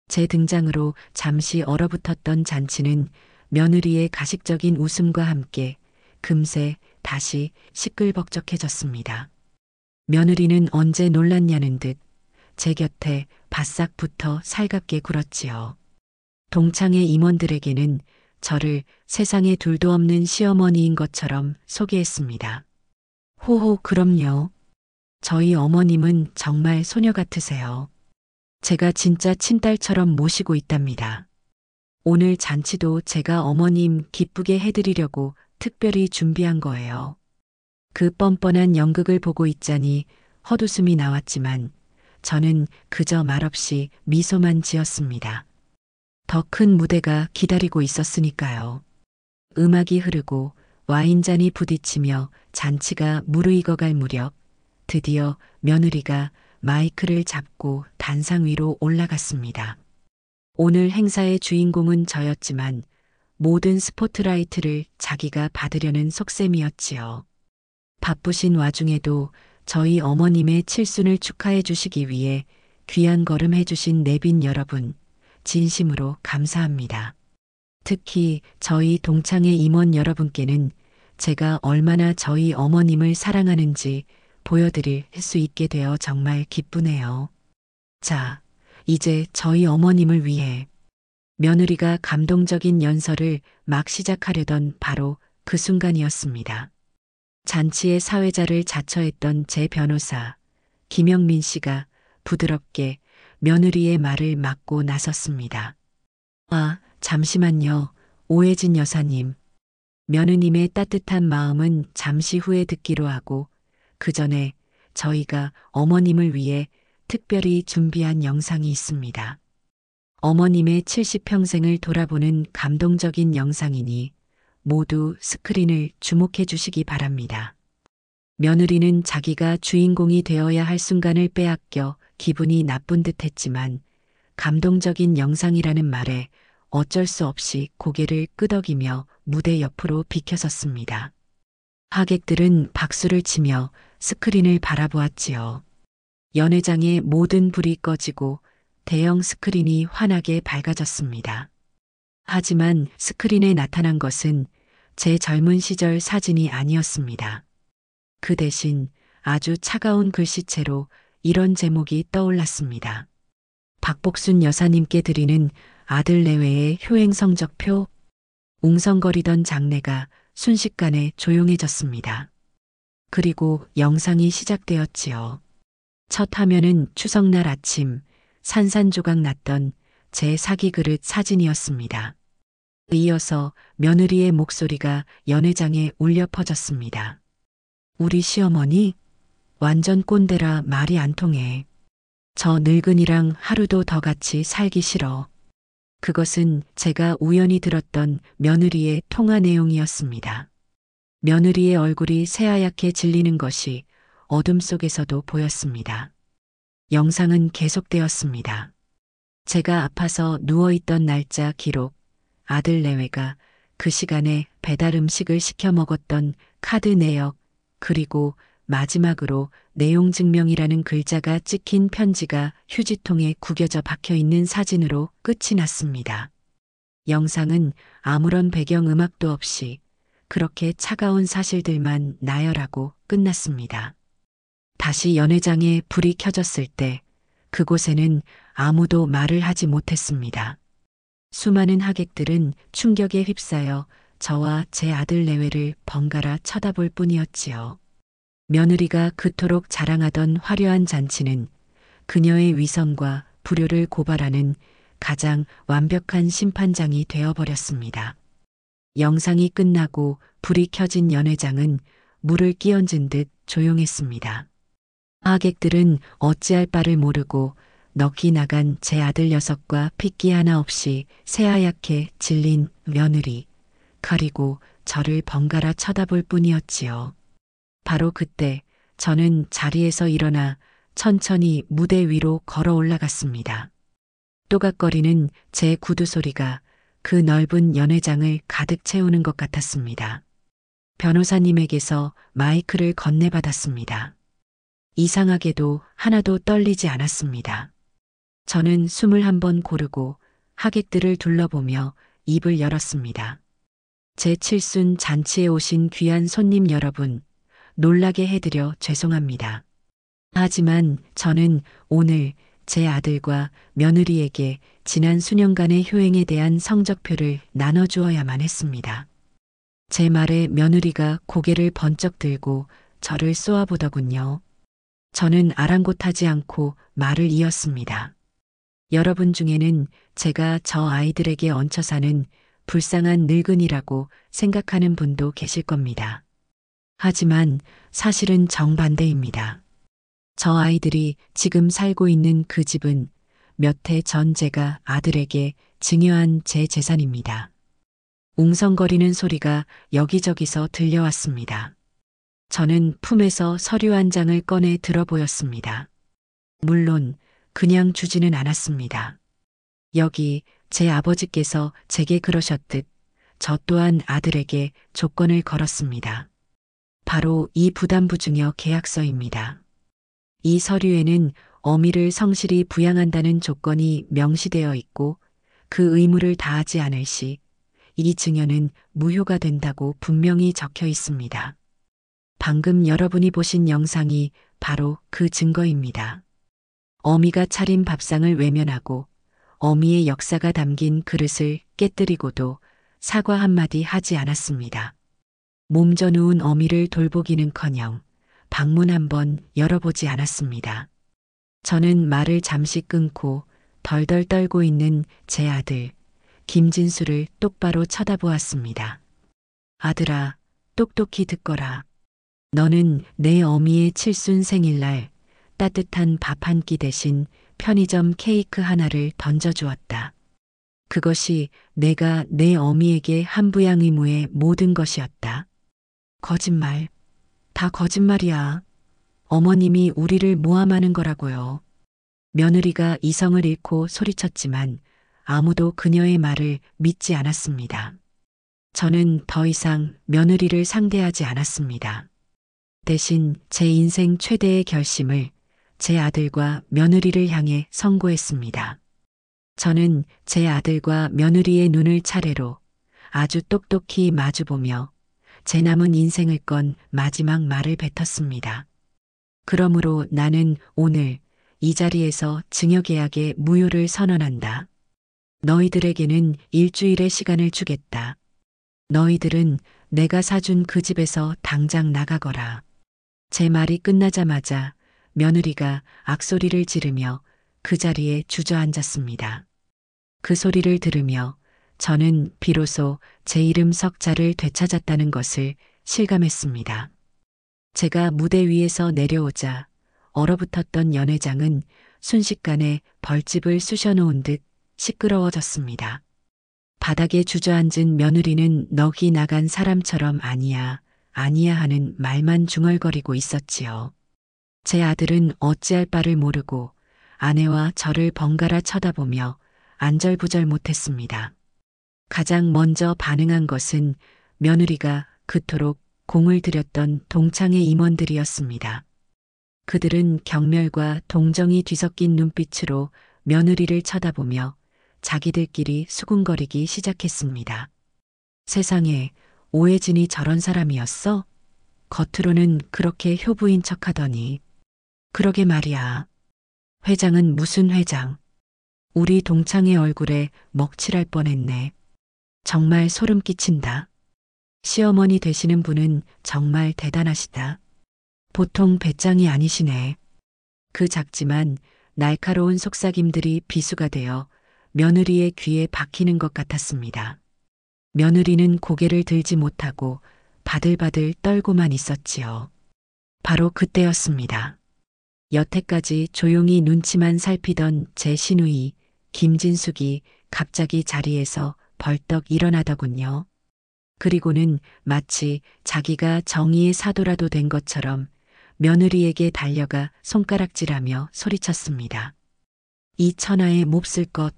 제 등장으로 잠시 얼어붙었던 잔치는 며느리의 가식적인 웃음과 함께 금세 다시 시끌벅적해졌습니다. 며느리는 언제 놀랐냐는 듯 제 곁에 바싹 붙어 살갑게 굴었지요. 동창의 임원들에게는 저를 세상에 둘도 없는 시어머니인 것처럼 소개했습니다. 호호, 그럼요. 저희 어머님은 정말 소녀 같으세요. 제가 진짜 친딸처럼 모시고 있답니다. 오늘 잔치도 제가 어머님 기쁘게 해드리려고 특별히 준비한 거예요. 그 뻔뻔한 연극을 보고 있자니 헛웃음이 나왔지만 저는 그저 말없이 미소만 지었습니다. 더 큰 무대가 기다리고 있었으니까요. 음악이 흐르고 와인잔이 부딪히며 잔치가 무르익어갈 무렵 드디어 며느리가 마이크를 잡고 단상 위로 올라갔습니다. 오늘 행사의 주인공은 저였지만 모든 스포트라이트를 자기가 받으려는 속셈이었지요. 바쁘신 와중에도 저희 어머님의 칠순을 축하해 주시기 위해 귀한 걸음 해주신 내빈 여러분, 진심으로 감사합니다. 특히 저희 동창의 임원 여러분께는 제가 얼마나 저희 어머님을 사랑하는지 보여드릴 수 있게 되어 정말 기쁘네요. 자, 이제 저희 어머님을 위해 며느리가 감동적인 연설을 막 시작하려던 바로 그 순간이었습니다. 잔치의 사회자를 자처했던 제 변호사 김영민 씨가 부드럽게 며느리의 말을 막고 나섰습니다. 아, 잠시만요, 오혜진 여사님. 며느님의 따뜻한 마음은 잠시 후에 듣기로 하고 그 전에 저희가 어머님을 위해 특별히 준비한 영상이 있습니다. 어머님의 70평생을 돌아보는 감동적인 영상이니 모두 스크린을 주목해 주시기 바랍니다. 며느리는 자기가 주인공이 되어야 할 순간을 빼앗겨 기분이 나쁜 듯 했지만 감동적인 영상이라는 말에 어쩔 수 없이 고개를 끄덕이며 무대 옆으로 비켜섰습니다. 하객들은 박수를 치며 스크린을 바라보았지요. 연회장의 모든 불이 꺼지고 대형 스크린이 환하게 밝아졌습니다. 하지만 스크린에 나타난 것은 제 젊은 시절 사진이 아니었습니다. 그 대신 아주 차가운 글씨체로 이런 제목이 떠올랐습니다. 박복순 여사님께 드리는 아들 내외의 효행 성적표. 웅성거리던 장내가 순식간에 조용해졌습니다. 그리고 영상이 시작되었지요. 첫 화면은 추석날 아침 산산조각 났던 제 사기 그릇 사진이었습니다. 이어서 며느리의 목소리가 연회장에 울려 퍼졌습니다. 우리 시어머니? 완전 꼰대라 말이 안 통해. 저 늙은이랑 하루도 더 같이 살기 싫어. 그것은 제가 우연히 들었던 며느리의 통화 내용이었습니다. 며느리의 얼굴이 새하얗게 질리는 것이 어둠 속에서도 보였습니다. 영상은 계속되었습니다. 제가 아파서 누워있던 날짜 기록, 아들 내외가 그 시간에 배달 음식을 시켜 먹었던 카드 내역, 그리고 마지막으로 내용 증명이라는 글자가 찍힌 편지가 휴지통에 구겨져 박혀 있는 사진으로 끝이 났습니다. 영상은 아무런 배경 음악도 없이 그렇게 차가운 사실들만 나열하고 끝났습니다. 다시 연회장에 불이 켜졌을 때 그곳에는 아무도 말을 하지 못했습니다. 수많은 하객들은 충격에 휩싸여 저와 제 아들 내외를 번갈아 쳐다볼 뿐이었지요. 며느리가 그토록 자랑하던 화려한 잔치는 그녀의 위선과 불효를 고발하는 가장 완벽한 심판장이 되어버렸습니다. 영상이 끝나고 불이 켜진 연회장은 물을 끼얹은 듯 조용했습니다. 하객들은 어찌할 바를 모르고 넋이 나간 제 아들 녀석과 핏기 하나 없이 새하얗게 질린 며느리, 그리고 저를 번갈아 쳐다볼 뿐이었지요. 바로 그때 저는 자리에서 일어나 천천히 무대 위로 걸어 올라갔습니다. 또각거리는 제 구두 소리가 그 넓은 연회장을 가득 채우는 것 같았습니다. 변호사님에게서 마이크를 건네받았습니다. 이상하게도 하나도 떨리지 않았습니다. 저는 숨을 한번 고르고 하객들을 둘러보며 입을 열었습니다. 제 칠순 잔치에 오신 귀한 손님 여러분, 놀라게 해드려 죄송합니다. 하지만 저는 오늘 제 아들과 며느리에게 지난 수년간의 효행에 대한 성적표를 나눠주어야만 했습니다. 제 말에 며느리가 고개를 번쩍 들고 저를 쏘아보더군요. 저는 아랑곳하지 않고 말을 이었습니다. 여러분 중에는 제가 저 아이들에게 얹혀 사는 불쌍한 늙은이라고 생각하는 분도 계실 겁니다. 하지만 사실은 정반대입니다. 저 아이들이 지금 살고 있는 그 집은 몇 해 전 제가 아들에게 증여한 제 재산입니다. 웅성거리는 소리가 여기저기서 들려왔습니다. 저는 품에서 서류 한 장을 꺼내 들어보였습니다. 물론 그냥 주지는 않았습니다. 여기 제 아버지께서 제게 그러셨듯 저 또한 아들에게 조건을 걸었습니다. 바로 이 부담부 증여 계약서입니다. 이 서류에는 어미를 성실히 부양한다는 조건이 명시되어 있고 그 의무를 다하지 않을 시 이 증여는 무효가 된다고 분명히 적혀 있습니다. 방금 여러분이 보신 영상이 바로 그 증거입니다. 어미가 차린 밥상을 외면하고 어미의 역사가 담긴 그릇을 깨뜨리고도 사과 한마디 하지 않았습니다. 몸져 누운 어미를 돌보기는커녕 방문 한번 열어보지 않았습니다. 저는 말을 잠시 끊고 덜덜 떨고 있는 제 아들 김진수를 똑바로 쳐다보았습니다. 아들아, 똑똑히 듣거라. 너는 내 어미의 칠순 생일날 따뜻한 밥 한 끼 대신 편의점 케이크 하나를 던져주었다. 그것이 내가 내 어미에게 한 부양 의무의 모든 것이었다. 거짓말. 다 거짓말이야. 어머님이 우리를 모함하는 거라고요. 며느리가 이성을 잃고 소리쳤지만 아무도 그녀의 말을 믿지 않았습니다. 저는 더 이상 며느리를 상대하지 않았습니다. 대신 제 인생 최대의 결심을 제 아들과 며느리를 향해 선고했습니다. 저는 제 아들과 며느리의 눈을 차례로 아주 똑똑히 마주보며 제 남은 인생을 건 마지막 말을 뱉었습니다. 그러므로 나는 오늘 이 자리에서 증여계약의 무효를 선언한다. 너희들에게는 일주일의 시간을 주겠다. 너희들은 내가 사준 그 집에서 당장 나가거라. 제 말이 끝나자마자 며느리가 악소리를 지르며 그 자리에 주저앉았습니다. 그 소리를 들으며 저는 비로소 제 이름 석자를 되찾았다는 것을 실감했습니다. 제가 무대 위에서 내려오자 얼어붙었던 연회장은 순식간에 벌집을 쑤셔놓은 듯 시끄러워졌습니다. 바닥에 주저앉은 며느리는 넋이 나간 사람처럼 아니야, 아니야 하는 말만 중얼거리고 있었지요. 제 아들은 어찌할 바를 모르고 아내와 저를 번갈아 쳐다보며 안절부절 못했습니다. 가장 먼저 반응한 것은 며느리가 그토록 공을 들였던 동창의 임원들이었습니다. 그들은 경멸과 동정이 뒤섞인 눈빛으로 며느리를 쳐다보며 자기들끼리 수군거리기 시작했습니다. 세상에, 오해진이 저런 사람이었어? 겉으로는 그렇게 효부인 척하더니. 그러게 말이야. 회장은 무슨 회장? 우리 동창의 얼굴에 먹칠할 뻔했네. 정말 소름 끼친다. 시어머니 되시는 분은 정말 대단하시다. 보통 배짱이 아니시네. 그 작지만 날카로운 속삭임들이 비수가 되어 며느리의 귀에 박히는 것 같았습니다. 며느리는 고개를 들지 못하고 바들바들 떨고만 있었지요. 바로 그때였습니다. 여태까지 조용히 눈치만 살피던 제 시누이 김진숙이 갑자기 자리에서 벌떡 일어나더군요. 그리고는 마치 자기가 정의의 사도라도 된 것처럼 며느리에게 달려가 손가락질하며 소리쳤습니다. 이 천하의 몹쓸 것,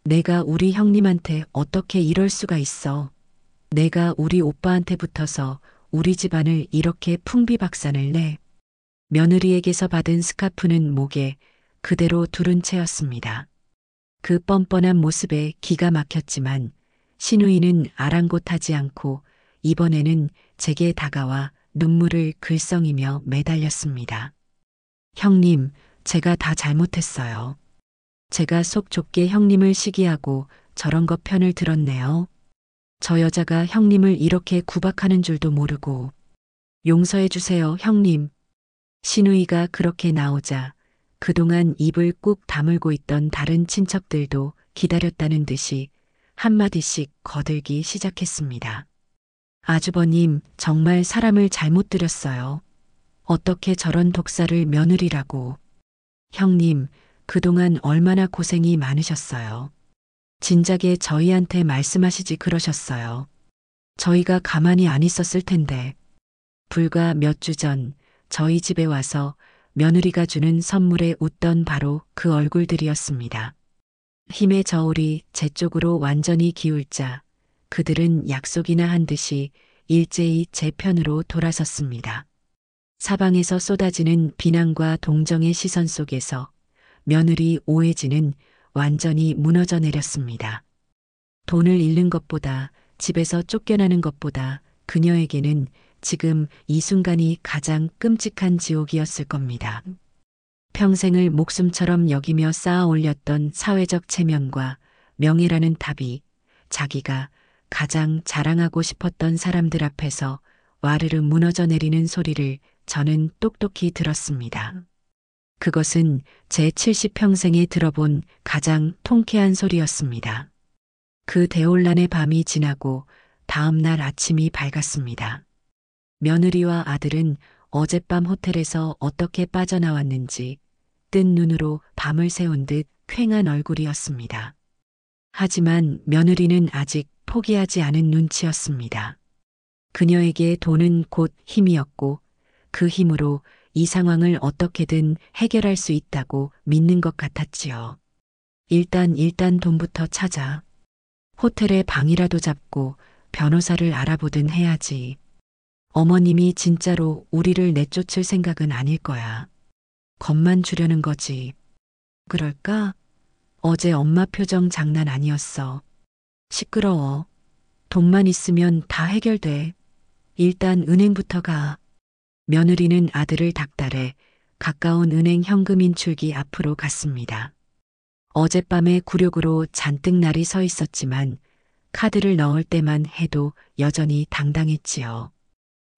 내가 우리 형님한테 어떻게 이럴 수가 있어. 내가 우리 오빠한테 붙어서 우리 집안을 이렇게 풍비박산을 내. 며느리에게서 받은 스카프는 목에 그대로 두른 채였습니다. 그 뻔뻔한 모습에 기가 막혔지만 시누이는 아랑곳하지 않고 이번에는 제게 다가와 눈물을 글썽이며 매달렸습니다. 형님, 제가 다 잘못했어요. 제가 속 좁게 형님을 시기하고 저런 거 편을 들었네요. 저 여자가 형님을 이렇게 구박하는 줄도 모르고. 용서해 주세요, 형님. 시누이가 그렇게 나오자 그동안 입을 꾹 다물고 있던 다른 친척들도 기다렸다는 듯이 한마디씩 거들기 시작했습니다. 아주버님, 정말 사람을 잘못 들였어요. 어떻게 저런 독사를 며느리라고. 형님, 그동안 얼마나 고생이 많으셨어요. 진작에 저희한테 말씀하시지 그러셨어요. 저희가 가만히 안 있었을 텐데. 불과 몇 주 전 저희 집에 와서 며느리가 주는 선물에 웃던 바로 그 얼굴들이었습니다. 힘의 저울이 제 쪽으로 완전히 기울자 그들은 약속이나 한 듯이 일제히 제 편으로 돌아섰습니다. 사방에서 쏟아지는 비난과 동정의 시선 속에서 며느리 오해진은 완전히 무너져 내렸습니다. 돈을 잃는 것보다 집에서 쫓겨나는 것보다 그녀에게는 지금 이 순간이 가장 끔찍한 지옥이었을 겁니다. 평생을 목숨처럼 여기며 쌓아 올렸던 사회적 체면과 명예라는 탑이 자기가 가장 자랑하고 싶었던 사람들 앞에서 와르르 무너져 내리는 소리를 저는 똑똑히 들었습니다. 그것은 제 70평생에 들어본 가장 통쾌한 소리였습니다. 그 대혼란의 밤이 지나고 다음 날 아침이 밝았습니다. 며느리와 아들은 어젯밤 호텔에서 어떻게 빠져나왔는지 뜬 눈으로 밤을 새운 듯 퀭한 얼굴이었습니다. 하지만 며느리는 아직 포기하지 않은 눈치였습니다. 그녀에게 돈은 곧 힘이었고 그 힘으로 이 상황을 어떻게든 해결할 수 있다고 믿는 것 같았지요. 일단 돈부터 찾아. 호텔에 방이라도 잡고 변호사를 알아보든 해야지. 어머님이 진짜로 우리를 내쫓을 생각은 아닐 거야. 겁만 주려는 거지. 그럴까? 어제 엄마 표정 장난 아니었어. 시끄러워. 돈만 있으면 다 해결돼. 일단 은행부터 가. 며느리는 아들을 닥달해 가까운 은행 현금 인출기 앞으로 갔습니다. 어젯밤에 굴욕으로 잔뜩 날이 서 있었지만 카드를 넣을 때만 해도 여전히 당당했지요.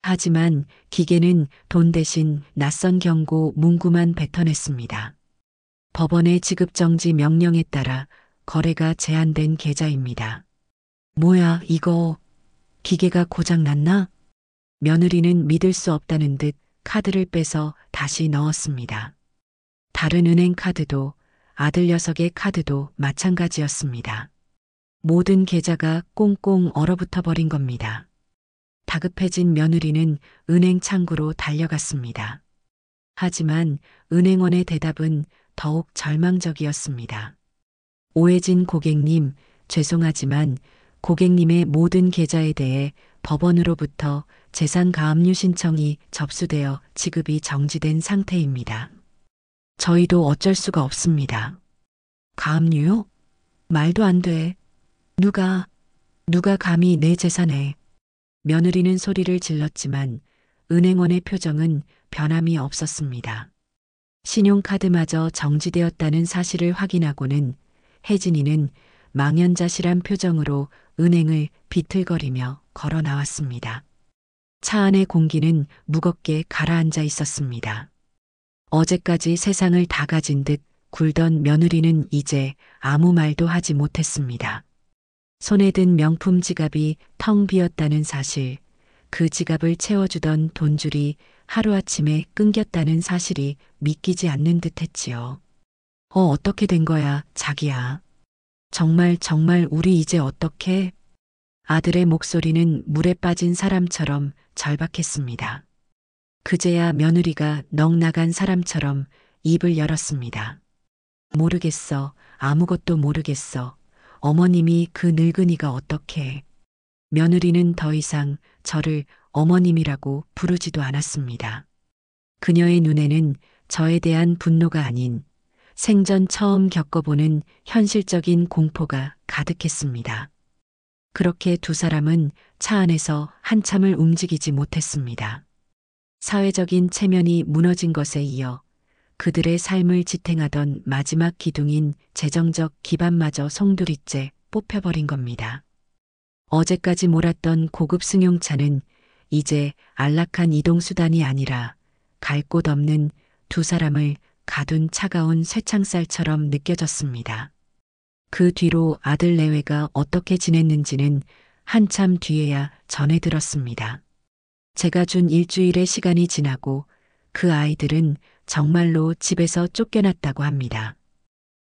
하지만 기계는 돈 대신 낯선 경고 문구만 뱉어냈습니다. 법원의 지급정지 명령에 따라 거래가 제한된 계좌입니다. 뭐야 이거, 기계가 고장났나? 며느리는 믿을 수 없다는 듯 카드를 빼서 다시 넣었습니다. 다른 은행 카드도 아들 녀석의 카드도 마찬가지였습니다. 모든 계좌가 꽁꽁 얼어붙어 버린 겁니다. 다급해진 며느리는 은행 창구로 달려갔습니다. 하지만 은행원의 대답은 더욱 절망적이었습니다. 오해진 고객님, 죄송하지만 고객님의 모든 계좌에 대해 법원으로부터 재산가압류 신청이 접수되어 지급이 정지된 상태입니다. 저희도 어쩔 수가 없습니다. 가압류요? 말도 안 돼. 누가 감히 내 재산에. 며느리는 소리를 질렀지만 은행원의 표정은 변함이 없었습니다. 신용카드마저 정지되었다는 사실을 확인하고는 혜진이는 망연자실한 표정으로 은행을 비틀거리며 걸어 나왔습니다. 차 안의 공기는 무겁게 가라앉아 있었습니다. 어제까지 세상을 다 가진 듯 굴던 며느리는 이제 아무 말도 하지 못했습니다. 손에 든 명품 지갑이 텅 비었다는 사실, 그 지갑을 채워주던 돈줄이 하루아침에 끊겼다는 사실이 믿기지 않는 듯 했지요. 어떻게 된 거야, 자기야. 정말 우리 이제 어떻게? 아들의 목소리는 물에 빠진 사람처럼 절박했습니다. 그제야 며느리가 넋 나간 사람처럼 입을 열었습니다. 모르겠어. 아무것도 모르겠어. 어머님이 그 늙은이가 어떻게. 며느리는 더 이상 저를 어머님이라고 부르지도 않았습니다. 그녀의 눈에는 저에 대한 분노가 아닌 생전 처음 겪어보는 현실적인 공포가 가득했습니다. 그렇게 두 사람은 차 안에서 한참을 움직이지 못했습니다. 사회적인 체면이 무너진 것에 이어 그들의 삶을 지탱하던 마지막 기둥인 재정적 기반마저 송두리째 뽑혀버린 겁니다. 어제까지 몰았던 고급 승용차는 이제 안락한 이동수단이 아니라 갈 곳 없는 두 사람을 가둔 차가운 쇠창살처럼 느껴졌습니다. 그 뒤로 아들 내외가 어떻게 지냈는지는 한참 뒤에야 전해 들었습니다. 제가 준 일주일의 시간이 지나고 그 아이들은 정말로 집에서 쫓겨났다고 합니다.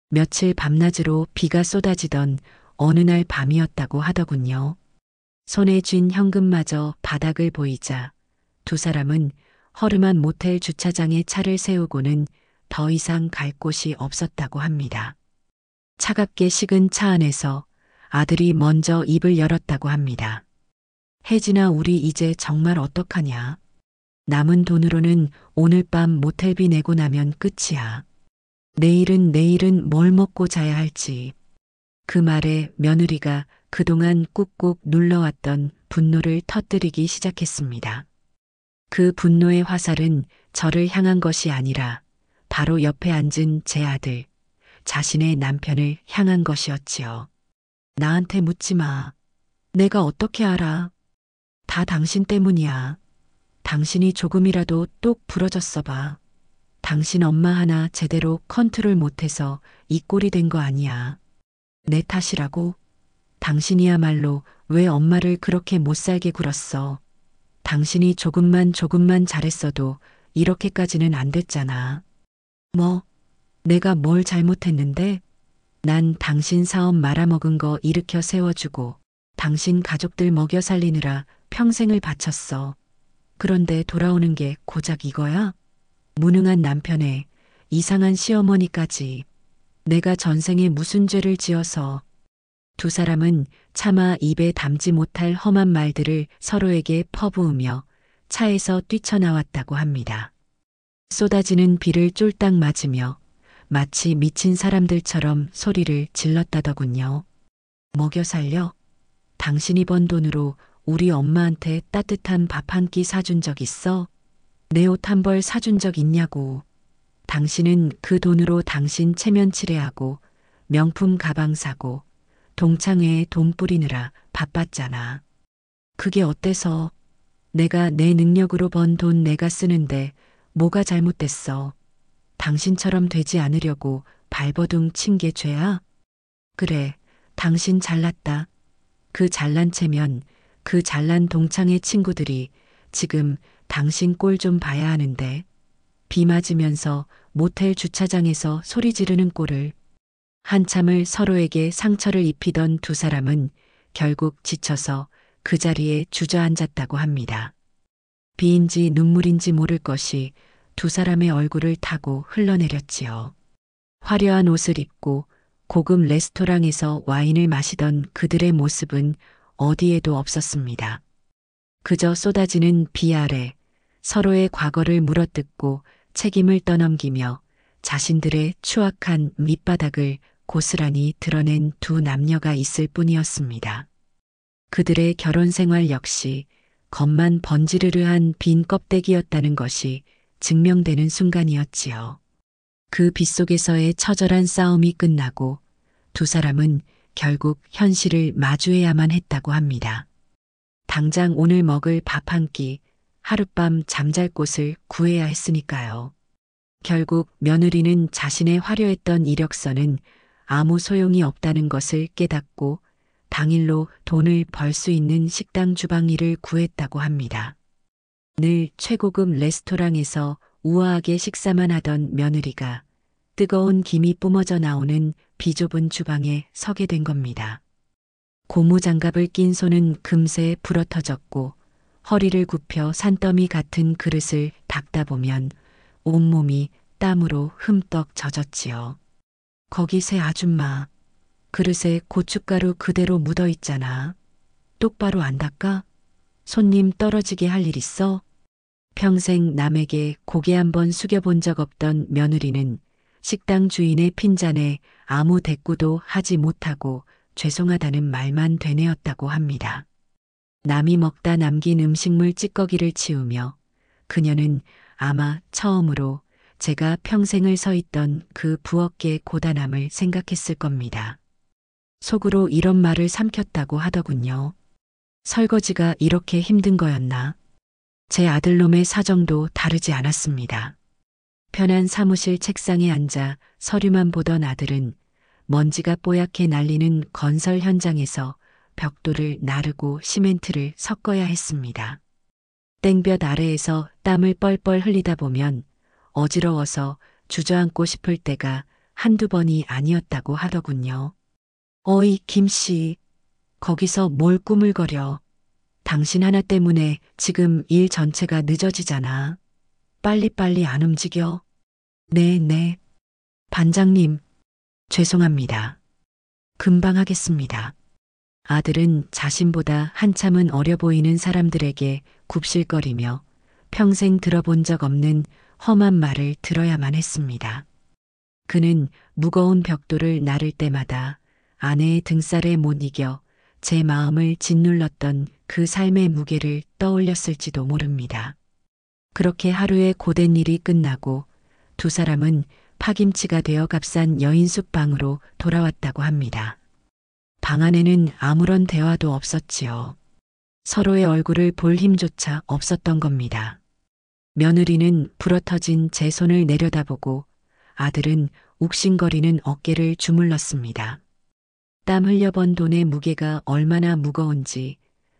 며칠 밤낮으로 비가 쏟아지던 어느 날 밤이었다고 하더군요. 손에 쥔 현금마저 바닥을 보이자 두 사람은 허름한 모텔 주차장에 차를 세우고는 더 이상 갈 곳이 없었다고 합니다. 차갑게 식은 차 안에서 아들이 먼저 입을 열었다고 합니다. 혜진아, 우리 이제 정말 어떡하냐. 남은 돈으로는 오늘 밤 모텔비 내고 나면 끝이야. 내일은 뭘 먹고 자야 할지. 그 말에 며느리가 그동안 꾹꾹 눌러왔던 분노를 터뜨리기 시작했습니다. 그 분노의 화살은 저를 향한 것이 아니라 바로 옆에 앉은 제 아들, 자신의 남편을 향한 것이었지요. 나한테 묻지 마. 내가 어떻게 알아? 다 당신 때문이야. 당신이 조금이라도 똑 부러졌어 봐. 당신 엄마 하나 제대로 컨트롤 못해서 이 꼴이 된 거 아니야. 내 탓이라고? 당신이야말로 왜 엄마를 그렇게 못살게 굴었어. 당신이 조금만 잘했어도 이렇게까지는 안 됐잖아. 뭐? 내가 뭘 잘못했는데? 난 당신 사업 말아먹은 거 일으켜 세워주고 당신 가족들 먹여 살리느라 평생을 바쳤어. 그런데 돌아오는 게 고작 이거야? 무능한 남편에 이상한 시어머니까지. 내가 전생에 무슨 죄를 지어서. 두 사람은 차마 입에 담지 못할 험한 말들을 서로에게 퍼부으며 차에서 뛰쳐나왔다고 합니다. 쏟아지는 비를 쫄딱 맞으며 마치 미친 사람들처럼 소리를 질렀다더군요. 먹여 살려? 당신이 번 돈으로 우리 엄마한테 따뜻한 밥 한 끼 사준 적 있어? 내 옷 한 벌 사준 적 있냐고. 당신은 그 돈으로 당신 체면 칠해하고 명품 가방 사고 동창회에 돈 뿌리느라 바빴잖아. 그게 어때서? 내가 내 능력으로 번 돈 내가 쓰는데 뭐가 잘못됐어? 당신처럼 되지 않으려고 발버둥 친 게 죄야? 그래, 당신 잘났다. 그 잘난 체면, 그 잘난 동창회 친구들이 지금 당신 꼴 좀 봐야 하는데 비 맞으면서 모텔 주차장에서 소리 지르는 꼴을 한참을 서로에게 상처를 입히던 두 사람은 결국 지쳐서 그 자리에 주저앉았다고 합니다. 비인지 눈물인지 모를 것이 두 사람의 얼굴을 타고 흘러내렸지요. 화려한 옷을 입고 고급 레스토랑에서 와인을 마시던 그들의 모습은 어디에도 없었습니다. 그저 쏟아지는 비 아래 서로의 과거를 물어뜯고 책임을 떠넘기며 자신들의 추악한 밑바닥을 고스란히 드러낸 두 남녀가 있을 뿐이었습니다. 그들의 결혼 생활 역시 겉만 번지르르한 빈 껍데기였다는 것이 증명되는 순간이었지요. 그 빗속에서의 처절한 싸움이 끝나고 두 사람은 결국 현실을 마주해야만 했다고 합니다. 당장 오늘 먹을 밥 한 끼, 하룻밤 잠잘 곳을 구해야 했으니까요. 결국 며느리는 자신의 화려했던 이력서는 아무 소용이 없다는 것을 깨닫고 당일로 돈을 벌 수 있는 식당 주방 일을 구했다고 합니다. 늘 최고급 레스토랑에서 우아하게 식사만 하던 며느리가 뜨거운 김이 뿜어져 나오는 비좁은 주방에 서게 된 겁니다. 고무장갑을 낀 손은 금세 불어터졌고 허리를 굽혀 산더미 같은 그릇을 닦다 보면 온몸이 땀으로 흠떡 젖었지요. 거기 새 아줌마, 그릇에 고춧가루 그대로 묻어 있잖아. 똑바로 안 닦아? 손님 떨어지게 할 일 있어? 평생 남에게 고개 한번 숙여본 적 없던 며느리는 식당 주인의 핀잔에 아무 대꾸도 하지 못하고 죄송하다는 말만 되뇌었다고 합니다. 남이 먹다 남긴 음식물 찌꺼기를 치우며 그녀는 아마 처음으로 제가 평생을 서 있던 그 부엌의 고단함을 생각했을 겁니다. 속으로 이런 말을 삼켰다고 하더군요. 설거지가 이렇게 힘든 거였나? 제 아들놈의 사정도 다르지 않았습니다. 편한 사무실 책상에 앉아 서류만 보던 아들은 먼지가 뽀얗게 날리는 건설 현장에서 벽돌을 나르고 시멘트를 섞어야 했습니다. 땡볕 아래에서 땀을 뻘뻘 흘리다 보면 어지러워서 주저앉고 싶을 때가 한두 번이 아니었다고 하더군요. 어이, 김씨, 거기서 뭘 꾸물거려. 당신 하나 때문에 지금 일 전체가 늦어지잖아. 빨리빨리 안 움직여. 네. 반장님, 죄송합니다. 금방 하겠습니다. 아들은 자신보다 한참은 어려 보이는 사람들에게 굽실거리며 평생 들어본 적 없는 험한 말을 들어야만 했습니다. 그는 무거운 벽돌을 나를 때마다 아내의 등살에 못 이겨 제 마음을 짓눌렀던 그 삶의 무게를 떠올렸을지도 모릅니다. 그렇게 하루의 고된 일이 끝나고 두 사람은 파김치가 되어 값싼 여인숙 방으로 돌아왔다고 합니다. 방 안에는 아무런 대화도 없었지요. 서로의 얼굴을 볼 힘조차 없었던 겁니다. 며느리는 부러터진 제 손을 내려다보고 아들은 욱신거리는 어깨를 주물렀습니다. 땀 흘려번 돈의 무게가 얼마나 무거운지,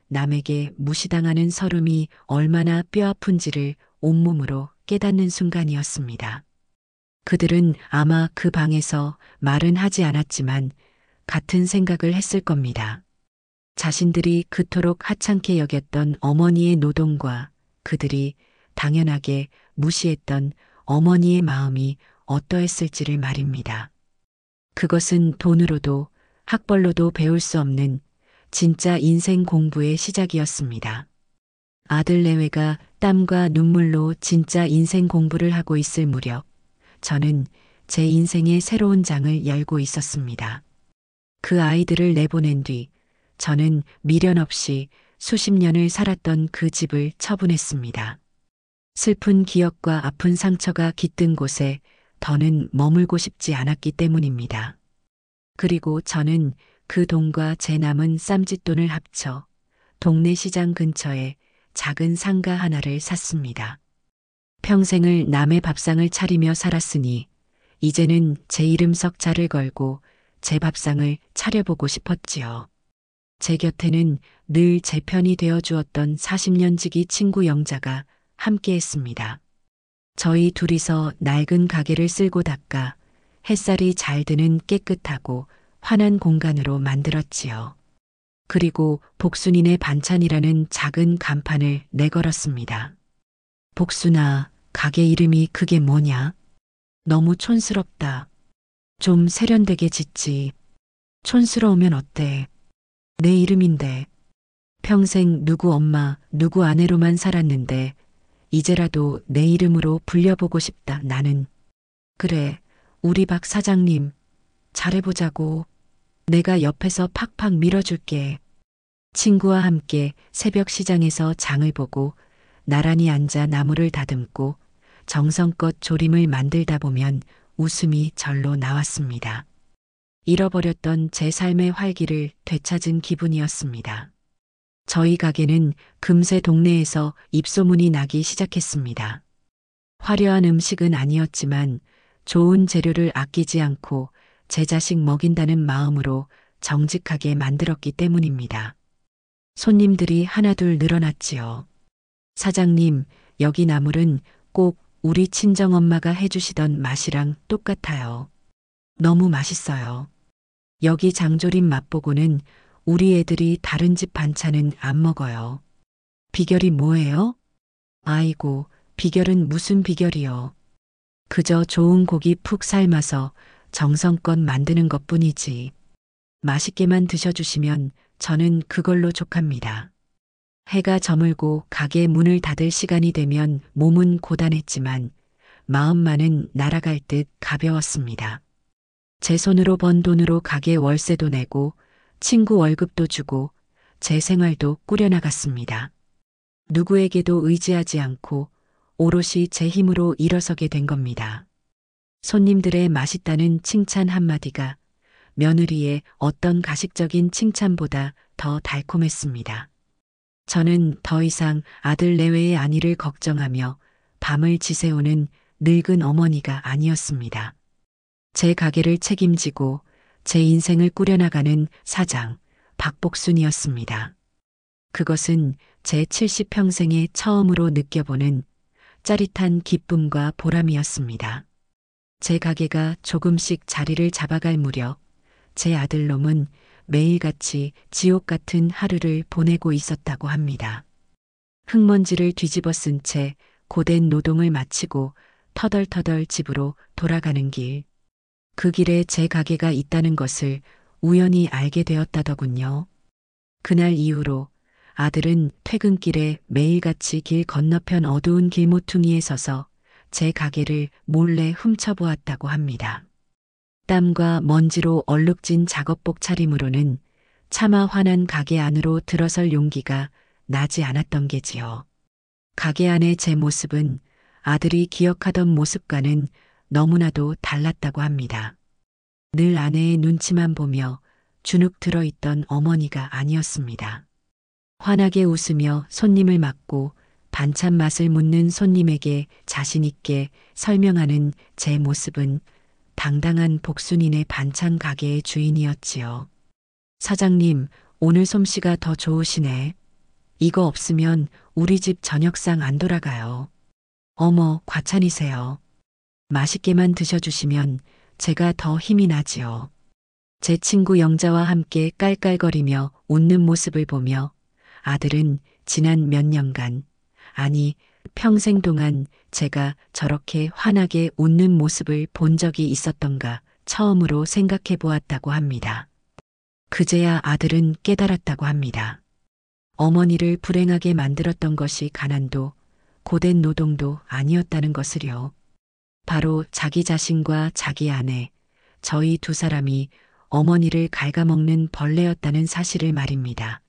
남에게 무시당하는 서름이 얼마나 뼈아픈지를 온몸으로 깨닫는 순간이었습니다. 그들은 아마 그 방에서 말은 하지 않았지만 같은 생각을 했을 겁니다. 자신들이 그토록 하찮게 여겼던 어머니의 노동과 그들이 당연하게 무시했던 어머니의 마음이 어떠했을지를 말입니다. 그것은 돈으로도 학벌로도 배울 수 없는 진짜 인생 공부의 시작이었습니다. 아들 내외가 땀과 눈물로 진짜 인생 공부를 하고 있을 무렵 저는 제 인생의 새로운 장을 열고 있었습니다. 그 아이들을 내보낸 뒤 저는 미련 없이 수십 년을 살았던 그 집을 처분했습니다. 슬픈 기억과 아픈 상처가 깃든 곳에 더는 머물고 싶지 않았기 때문입니다. 그리고 저는 그 돈과 제 남은 쌈짓돈을 합쳐 동네 시장 근처에 작은 상가 하나를 샀습니다. 평생을 남의 밥상을 차리며 살았으니 이제는 제 이름 석자를 걸고 제 밥상을 차려보고 싶었지요. 제 곁에는 늘 제 편이 되어 주었던 40년 지기 친구 영자가 함께했습니다. 저희 둘이서 낡은 가게를 쓸고 닦아 햇살이 잘 드는 깨끗하고 환한 공간으로 만들었지요. 그리고 복순이네 반찬이라는 작은 간판을 내걸었습니다. 복순아, 가게 이름이 그게 뭐냐? 너무 촌스럽다. 좀 세련되게 짓지. 촌스러우면 어때? 내 이름인데. 평생 누구 엄마, 누구 아내로만 살았는데 이제라도 내 이름으로 불려보고 싶다, 나는. 그래, 우리 박 사장님, 잘해보자고. 내가 옆에서 팍팍 밀어줄게. 친구와 함께 새벽 시장에서 장을 보고 나란히 앉아 나무를 다듬고 정성껏 조림을 만들다 보면 웃음이 절로 나왔습니다. 잃어버렸던 제 삶의 활기를 되찾은 기분이었습니다. 저희 가게는 금세 동네에서 입소문이 나기 시작했습니다. 화려한 음식은 아니었지만 좋은 재료를 아끼지 않고 제 자식 먹인다는 마음으로 정직하게 만들었기 때문입니다. 손님들이 하나둘 늘어났지요. 사장님, 여기 나물은 꼭 우리 친정엄마가 해주시던 맛이랑 똑같아요. 너무 맛있어요. 여기 장조림 맛보고는 우리 애들이 다른 집 반찬은 안 먹어요. 비결이 뭐예요? 아이고, 비결은 무슨 비결이요. 그저 좋은 고기 푹 삶아서 정성껏 만드는 것뿐이지. 맛있게만 드셔주시면 저는 그걸로 족합니다. 해가 저물고 가게 문을 닫을 시간이 되면 몸은 고단했지만 마음만은 날아갈 듯 가벼웠습니다. 제 손으로 번 돈으로 가게 월세도 내고 친구 월급도 주고 제 생활도 꾸려나갔습니다. 누구에게도 의지하지 않고 오롯이 제 힘으로 일어서게 된 겁니다. 손님들의 맛있다는 칭찬 한마디가 며느리의 어떤 가식적인 칭찬보다 더 달콤했습니다. 저는 더 이상 아들 내외의 안위를 걱정하며 밤을 지새우는 늙은 어머니가 아니었습니다. 제 가게를 책임지고 제 인생을 꾸려나가는 사장 박복순이었습니다. 그것은 제 70평생에 처음으로 느껴보는 짜릿한 기쁨과 보람이었습니다. 제 가게가 조금씩 자리를 잡아갈 무렵 제 아들놈은 매일같이 지옥 같은 하루를 보내고 있었다고 합니다. 흙먼지를 뒤집어 쓴 채 고된 노동을 마치고 터덜터덜 집으로 돌아가는 길. 그 길에 제 가게가 있다는 것을 우연히 알게 되었다더군요. 그날 이후로 아들은 퇴근길에 매일같이 길 건너편 어두운 길모퉁이에 서서 제 가게를 몰래 훔쳐보았다고 합니다. 땀과 먼지로 얼룩진 작업복 차림으로는 차마 환한 가게 안으로 들어설 용기가 나지 않았던 게지요. 가게 안의 제 모습은 아들이 기억하던 모습과는 너무나도 달랐다고 합니다. 늘 아내의 눈치만 보며 주눅 들어있던 어머니가 아니었습니다. 환하게 웃으며 손님을 맞고 반찬 맛을 묻는 손님에게 자신있게 설명하는 제 모습은 당당한 복순이네 반찬 가게의 주인이었지요. 사장님, 오늘 솜씨가 더 좋으시네. 이거 없으면 우리 집 저녁상 안 돌아가요. 어머, 과찬이세요. 맛있게만 드셔주시면 제가 더 힘이 나지요. 제 친구 영자와 함께 깔깔거리며 웃는 모습을 보며 아들은 지난 몇 년간, 아니 평생 동안 제가 저렇게 환하게 웃는 모습을 본 적이 있었던가 처음으로 생각해 보았다고 합니다. 그제야 아들은 깨달았다고 합니다. 어머니를 불행하게 만들었던 것이 가난도 고된 노동도 아니었다는 것을요. 바로 자기 자신과 자기 아내, 저희 두 사람이 어머니를 갉아먹는 벌레였다는 사실을 말입니다.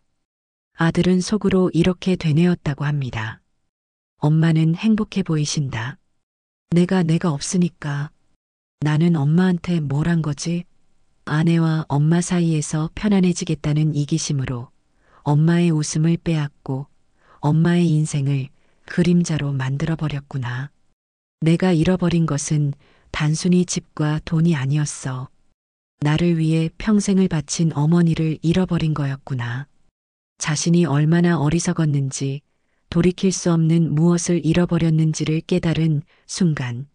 아들은 속으로 이렇게 되뇌었다고 합니다. 엄마는 행복해 보이신다. 내가 없으니까. 나는 엄마한테 뭘 한 거지? 아내와 엄마 사이에서 편안해지겠다는 이기심으로 엄마의 웃음을 빼앗고 엄마의 인생을 그림자로 만들어버렸구나. 내가 잃어버린 것은 단순히 집과 돈이 아니었어. 나를 위해 평생을 바친 어머니를 잃어버린 거였구나. 자신이 얼마나 어리석었는지 돌이킬 수 없는 무엇을 잃어버렸는지를 깨달은 순간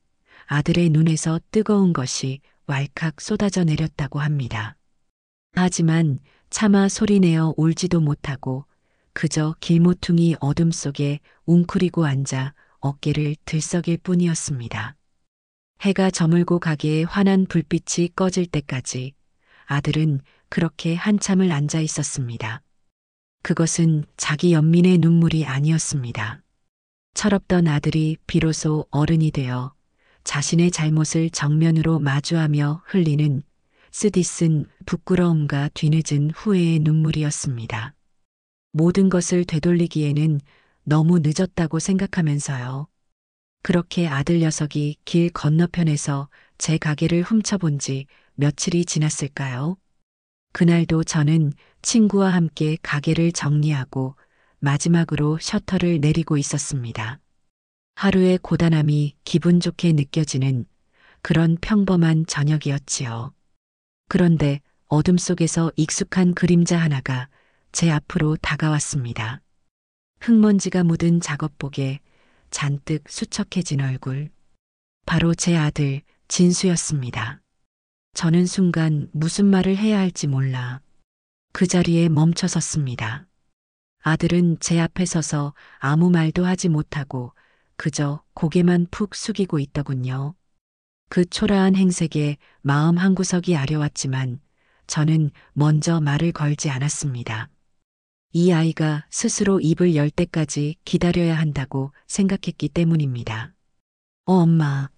아들의 눈에서 뜨거운 것이 왈칵 쏟아져 내렸다고 합니다. 하지만 차마 소리내어 울지도 못하고 그저 길모퉁이 어둠 속에 웅크리고 앉아 어깨를 들썩일 뿐이었습니다. 해가 저물고 가게에 환한 불빛이 꺼질 때까지 아들은 그렇게 한참을 앉아 있었습니다. 그것은 자기 연민의 눈물이 아니었습니다. 철없던 아들이 비로소 어른이 되어 자신의 잘못을 정면으로 마주하며 흘리는 쓰디쓴 부끄러움과 뒤늦은 후회의 눈물이었습니다. 모든 것을 되돌리기에는 너무 늦었다고 생각하면서요. 그렇게 아들 녀석이 길 건너편에서 제 가게를 훔쳐본 지 며칠이 지났을까요? 그날도 저는 친구와 함께 가게를 정리하고 마지막으로 셔터를 내리고 있었습니다. 하루의 고단함이 기분 좋게 느껴지는 그런 평범한 저녁이었지요. 그런데 어둠 속에서 익숙한 그림자 하나가 제 앞으로 다가왔습니다. 흙먼지가 묻은 작업복에 잔뜩 수척해진 얼굴. 바로 제 아들 진수였습니다. 저는 순간 무슨 말을 해야 할지 몰라 그 자리에 멈춰 섰습니다. 아들은 제 앞에 서서 아무 말도 하지 못하고 그저 고개만 푹 숙이고 있더군요. 그 초라한 행색에 마음 한구석이 아려왔지만 저는 먼저 말을 걸지 않았습니다. 이 아이가 스스로 입을 열 때까지 기다려야 한다고 생각했기 때문입니다. 엄마.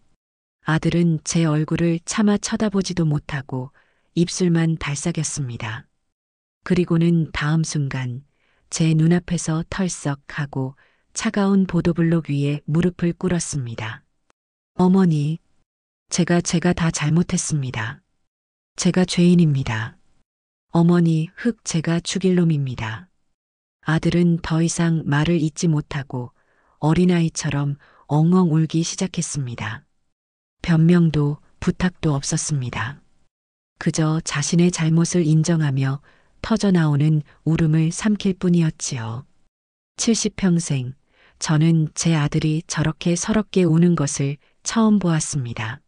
아들은 제 얼굴을 차마 쳐다보지도 못하고 입술만 달싹였습니다. 그리고는 다음 순간 제 눈앞에서 털썩 하고 차가운 보도블록 위에 무릎을 꿇었습니다. 어머니, 제가 다 잘못했습니다. 제가 죄인입니다. 어머니, 제가 죽일 놈입니다. 아들은 더 이상 말을 잇지 못하고 어린아이처럼 엉엉 울기 시작했습니다. 변명도 부탁도 없었습니다. 그저 자신의 잘못을 인정하며 터져나오는 울음을 삼킬 뿐이었지요. 70평생 저는 제 아들이 저렇게 서럽게 우는 것을 처음 보았습니다.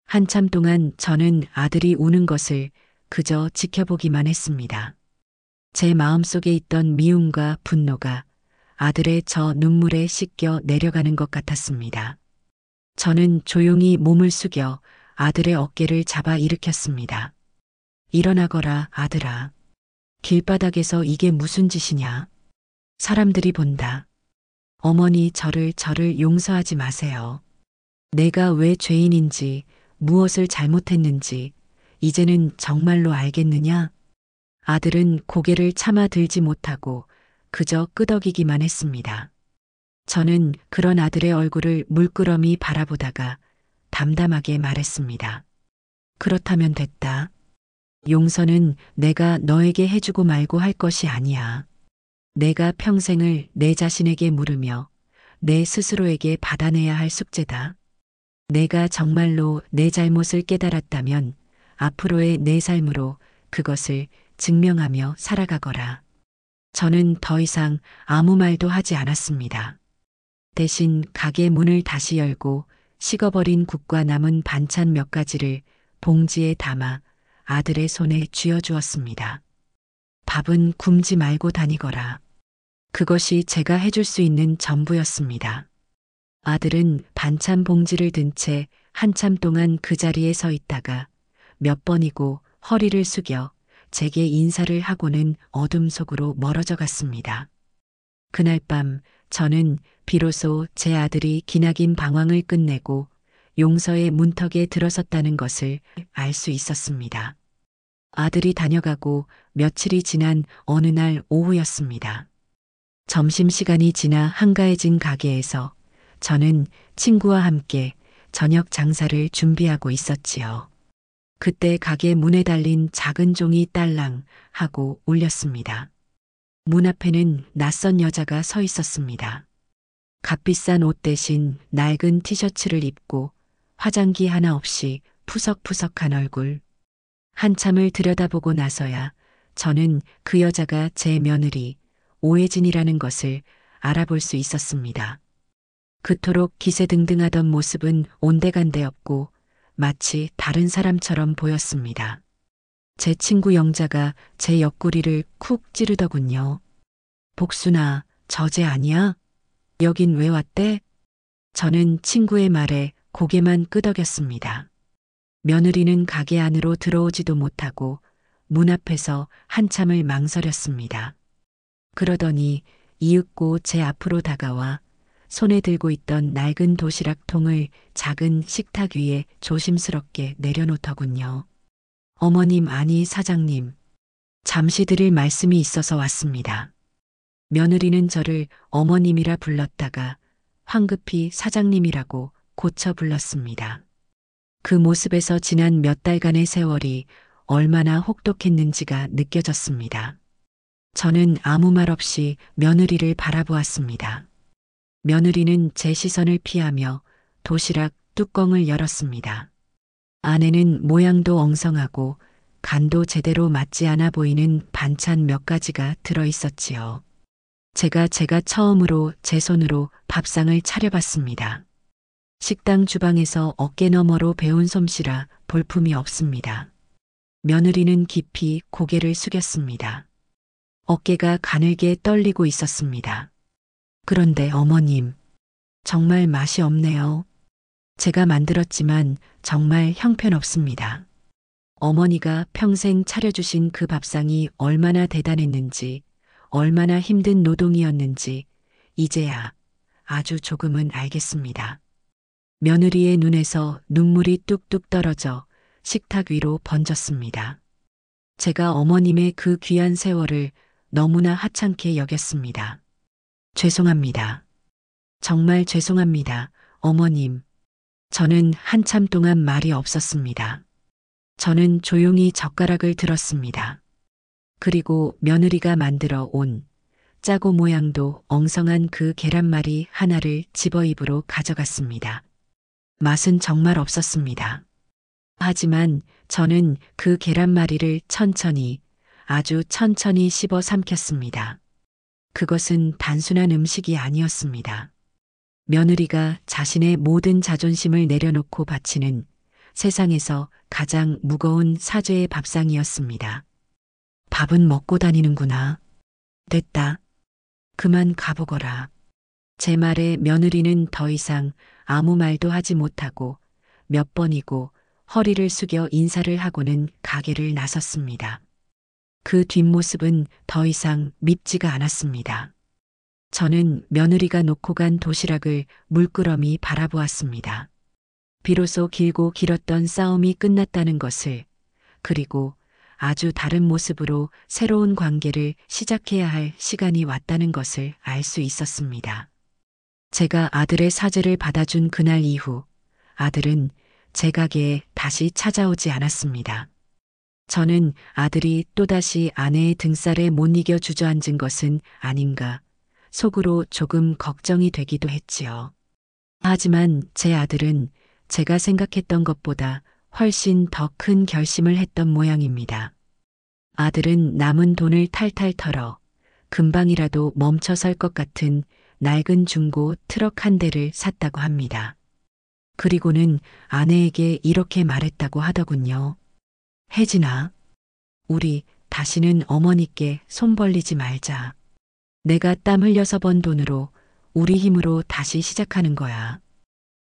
한참 동안 저는 아들이 우는 것을 그저 지켜보기만 했습니다. 제 마음속에 있던 미움과 분노가 아들의 저 눈물에 씻겨 내려가는 것 같았습니다. 저는 조용히 몸을 숙여 아들의 어깨를 잡아 일으켰습니다. 일어나거라, 아들아. 길바닥에서 이게 무슨 짓이냐? 사람들이 본다. 어머니, 저를 용서하지 마세요. 내가 왜 죄인인지, 무엇을 잘못했는지 이제는 정말로 알겠느냐? 아들은 고개를 차마 들지 못하고 그저 끄덕이기만 했습니다. 저는 그런 아들의 얼굴을 물끄러미 바라보다가 담담하게 말했습니다. 그렇다면 됐다. 용서는 내가 너에게 해주고 말고 할 것이 아니야. 내가 평생을 내 자신에게 물으며 내 스스로에게 받아내야 할 숙제다. 내가 정말로 내 잘못을 깨달았다면 앞으로의 내 삶으로 그것을 증명하며 살아가거라. 저는 더 이상 아무 말도 하지 않았습니다. 대신 가게 문을 다시 열고 식어버린 국과 남은 반찬 몇 가지를 봉지에 담아 아들의 손에 쥐어주었습니다. 밥은 굶지 말고 다니거라. 그것이 제가 해줄 수 있는 전부였습니다. 아들은 반찬 봉지를 든 채 한참 동안 그 자리에 서 있다가 몇 번이고 허리를 숙여 제게 인사를 하고는 어둠 속으로 멀어져 갔습니다. 그날 밤 저는 비로소 제 아들이 기나긴 방황을 끝내고 용서의 문턱에 들어섰다는 것을 알 수 있었습니다. 아들이 다녀가고 며칠이 지난 어느 날 오후였습니다. 점심시간이 지나 한가해진 가게에서 저는 친구와 함께 저녁 장사를 준비하고 있었지요. 그때 가게 문에 달린 작은 종이 딸랑 하고 울렸습니다. 문 앞에는 낯선 여자가 서 있었습니다. 값비싼 옷 대신 낡은 티셔츠를 입고 화장기 하나 없이 푸석푸석한 얼굴. 한참을 들여다보고 나서야 저는 그 여자가 제 며느리 오혜진이라는 것을 알아볼 수 있었습니다. 그토록 기세등등하던 모습은 온데간데 없고 마치 다른 사람처럼 보였습니다. 제 친구 영자가 제 옆구리를 쿡 찌르더군요. 복순아, 저제 아니야? 여긴 왜 왔대? 저는 친구의 말에 고개만 끄덕였습니다. 며느리는 가게 안으로 들어오지도 못하고 문 앞에서 한참을 망설였습니다. 그러더니 이윽고 제 앞으로 다가와 손에 들고 있던 낡은 도시락통을 작은 식탁 위에 조심스럽게 내려놓더군요. 어머님, 아니 사장님. 잠시 드릴 말씀이 있어서 왔습니다. 며느리는 저를 어머님이라 불렀다가 황급히 사장님이라고 고쳐 불렀습니다. 그 모습에서 지난 몇 달간의 세월이 얼마나 혹독했는지가 느껴졌습니다. 저는 아무 말 없이 며느리를 바라보았습니다. 며느리는 제 시선을 피하며 도시락 뚜껑을 열었습니다. 안에는 모양도 엉성하고 간도 제대로 맞지 않아 보이는 반찬 몇 가지가 들어 있었지요. 제가 처음으로 제 손으로 밥상을 차려봤습니다. 식당 주방에서 어깨 너머로 배운 솜씨라 볼품이 없습니다. 며느리는 깊이 고개를 숙였습니다. 어깨가 가늘게 떨리고 있었습니다. 그런데 어머님, 정말 맛이 없네요. 제가 만들었지만 정말 형편없습니다. 어머니가 평생 차려주신 그 밥상이 얼마나 대단했는지, 얼마나 힘든 노동이었는지 이제야 아주 조금은 알겠습니다. 며느리의 눈에서 눈물이 뚝뚝 떨어져 식탁 위로 번졌습니다. 제가 어머님의 그 귀한 세월을 너무나 하찮게 여겼습니다. 죄송합니다. 정말 죄송합니다, 어머님. 저는 한참 동안 말이 없었습니다. 저는 조용히 젓가락을 들었습니다. 그리고 며느리가 만들어 온 짜고 모양도 엉성한 그 계란말이 하나를 집어 입으로 가져갔습니다. 맛은 정말 없었습니다. 하지만 저는 그 계란말이를 천천히, 아주 천천히 씹어 삼켰습니다. 그것은 단순한 음식이 아니었습니다. 며느리가 자신의 모든 자존심을 내려놓고 바치는 세상에서 가장 무거운 사죄의 밥상이었습니다. 밥은 먹고 다니는구나. 됐다. 그만 가보거라. 제 말에 며느리는 더 이상 아무 말도 하지 못하고 몇 번이고 허리를 숙여 인사를 하고는 가게를 나섰습니다. 그 뒷모습은 더 이상 밉지가 않았습니다. 저는 며느리가 놓고 간 도시락을 물끄러미 바라보았습니다. 비로소 길고 길었던 싸움이 끝났다는 것을, 그리고 아주 다른 모습으로 새로운 관계를 시작해야 할 시간이 왔다는 것을 알 수 있었습니다. 제가 아들의 사죄를 받아준 그날 이후 아들은 제 가게에 다시 찾아오지 않았습니다. 저는 아들이 또다시 아내의 등살에 못 이겨 주저앉은 것은 아닌가 속으로 조금 걱정이 되기도 했지요. 하지만 제 아들은 제가 생각했던 것보다 훨씬 더 큰 결심을 했던 모양입니다. 아들은 남은 돈을 탈탈 털어 금방이라도 멈춰설 것 같은 낡은 중고 트럭 한 대를 샀다고 합니다. 그리고는 아내에게 이렇게 말했다고 하더군요. 혜진아, 우리 다시는 어머니께 손 벌리지 말자. 내가 땀 흘려서 번 돈으로 우리 힘으로 다시 시작하는 거야.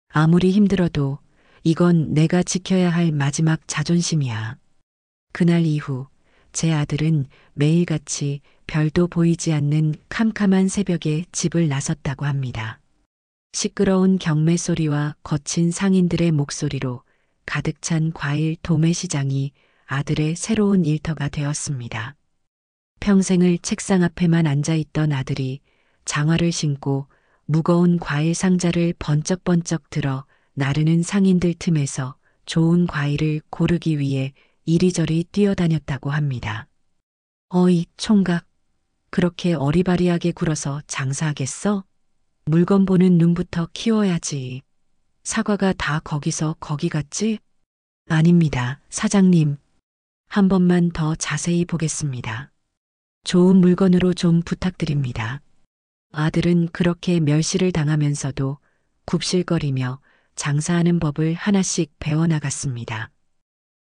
아무리 힘들어도 이건 내가 지켜야 할 마지막 자존심이야. 그날 이후 제 아들은 매일같이 별도 보이지 않는 캄캄한 새벽에 집을 나섰다고 합니다. 시끄러운 경매 소리와 거친 상인들의 목소리로 가득 찬 과일 도매 시장이 아들의 새로운 일터가 되었습니다. 평생을 책상 앞에만 앉아있던 아들이 장화를 신고 무거운 과일 상자를 번쩍번쩍 들어 나르는 상인들 틈에서 좋은 과일을 고르기 위해 이리저리 뛰어다녔다고 합니다. 어이, 총각. 그렇게 어리바리하게 굴어서 장사하겠어? 물건 보는 눈부터 키워야지. 사과가 다 거기서 거기 갔지? 아닙니다, 사장님. 한 번만 더 자세히 보겠습니다. 좋은 물건으로 좀 부탁드립니다. 아들은 그렇게 멸시를 당하면서도 굽실거리며 장사하는 법을 하나씩 배워나갔습니다.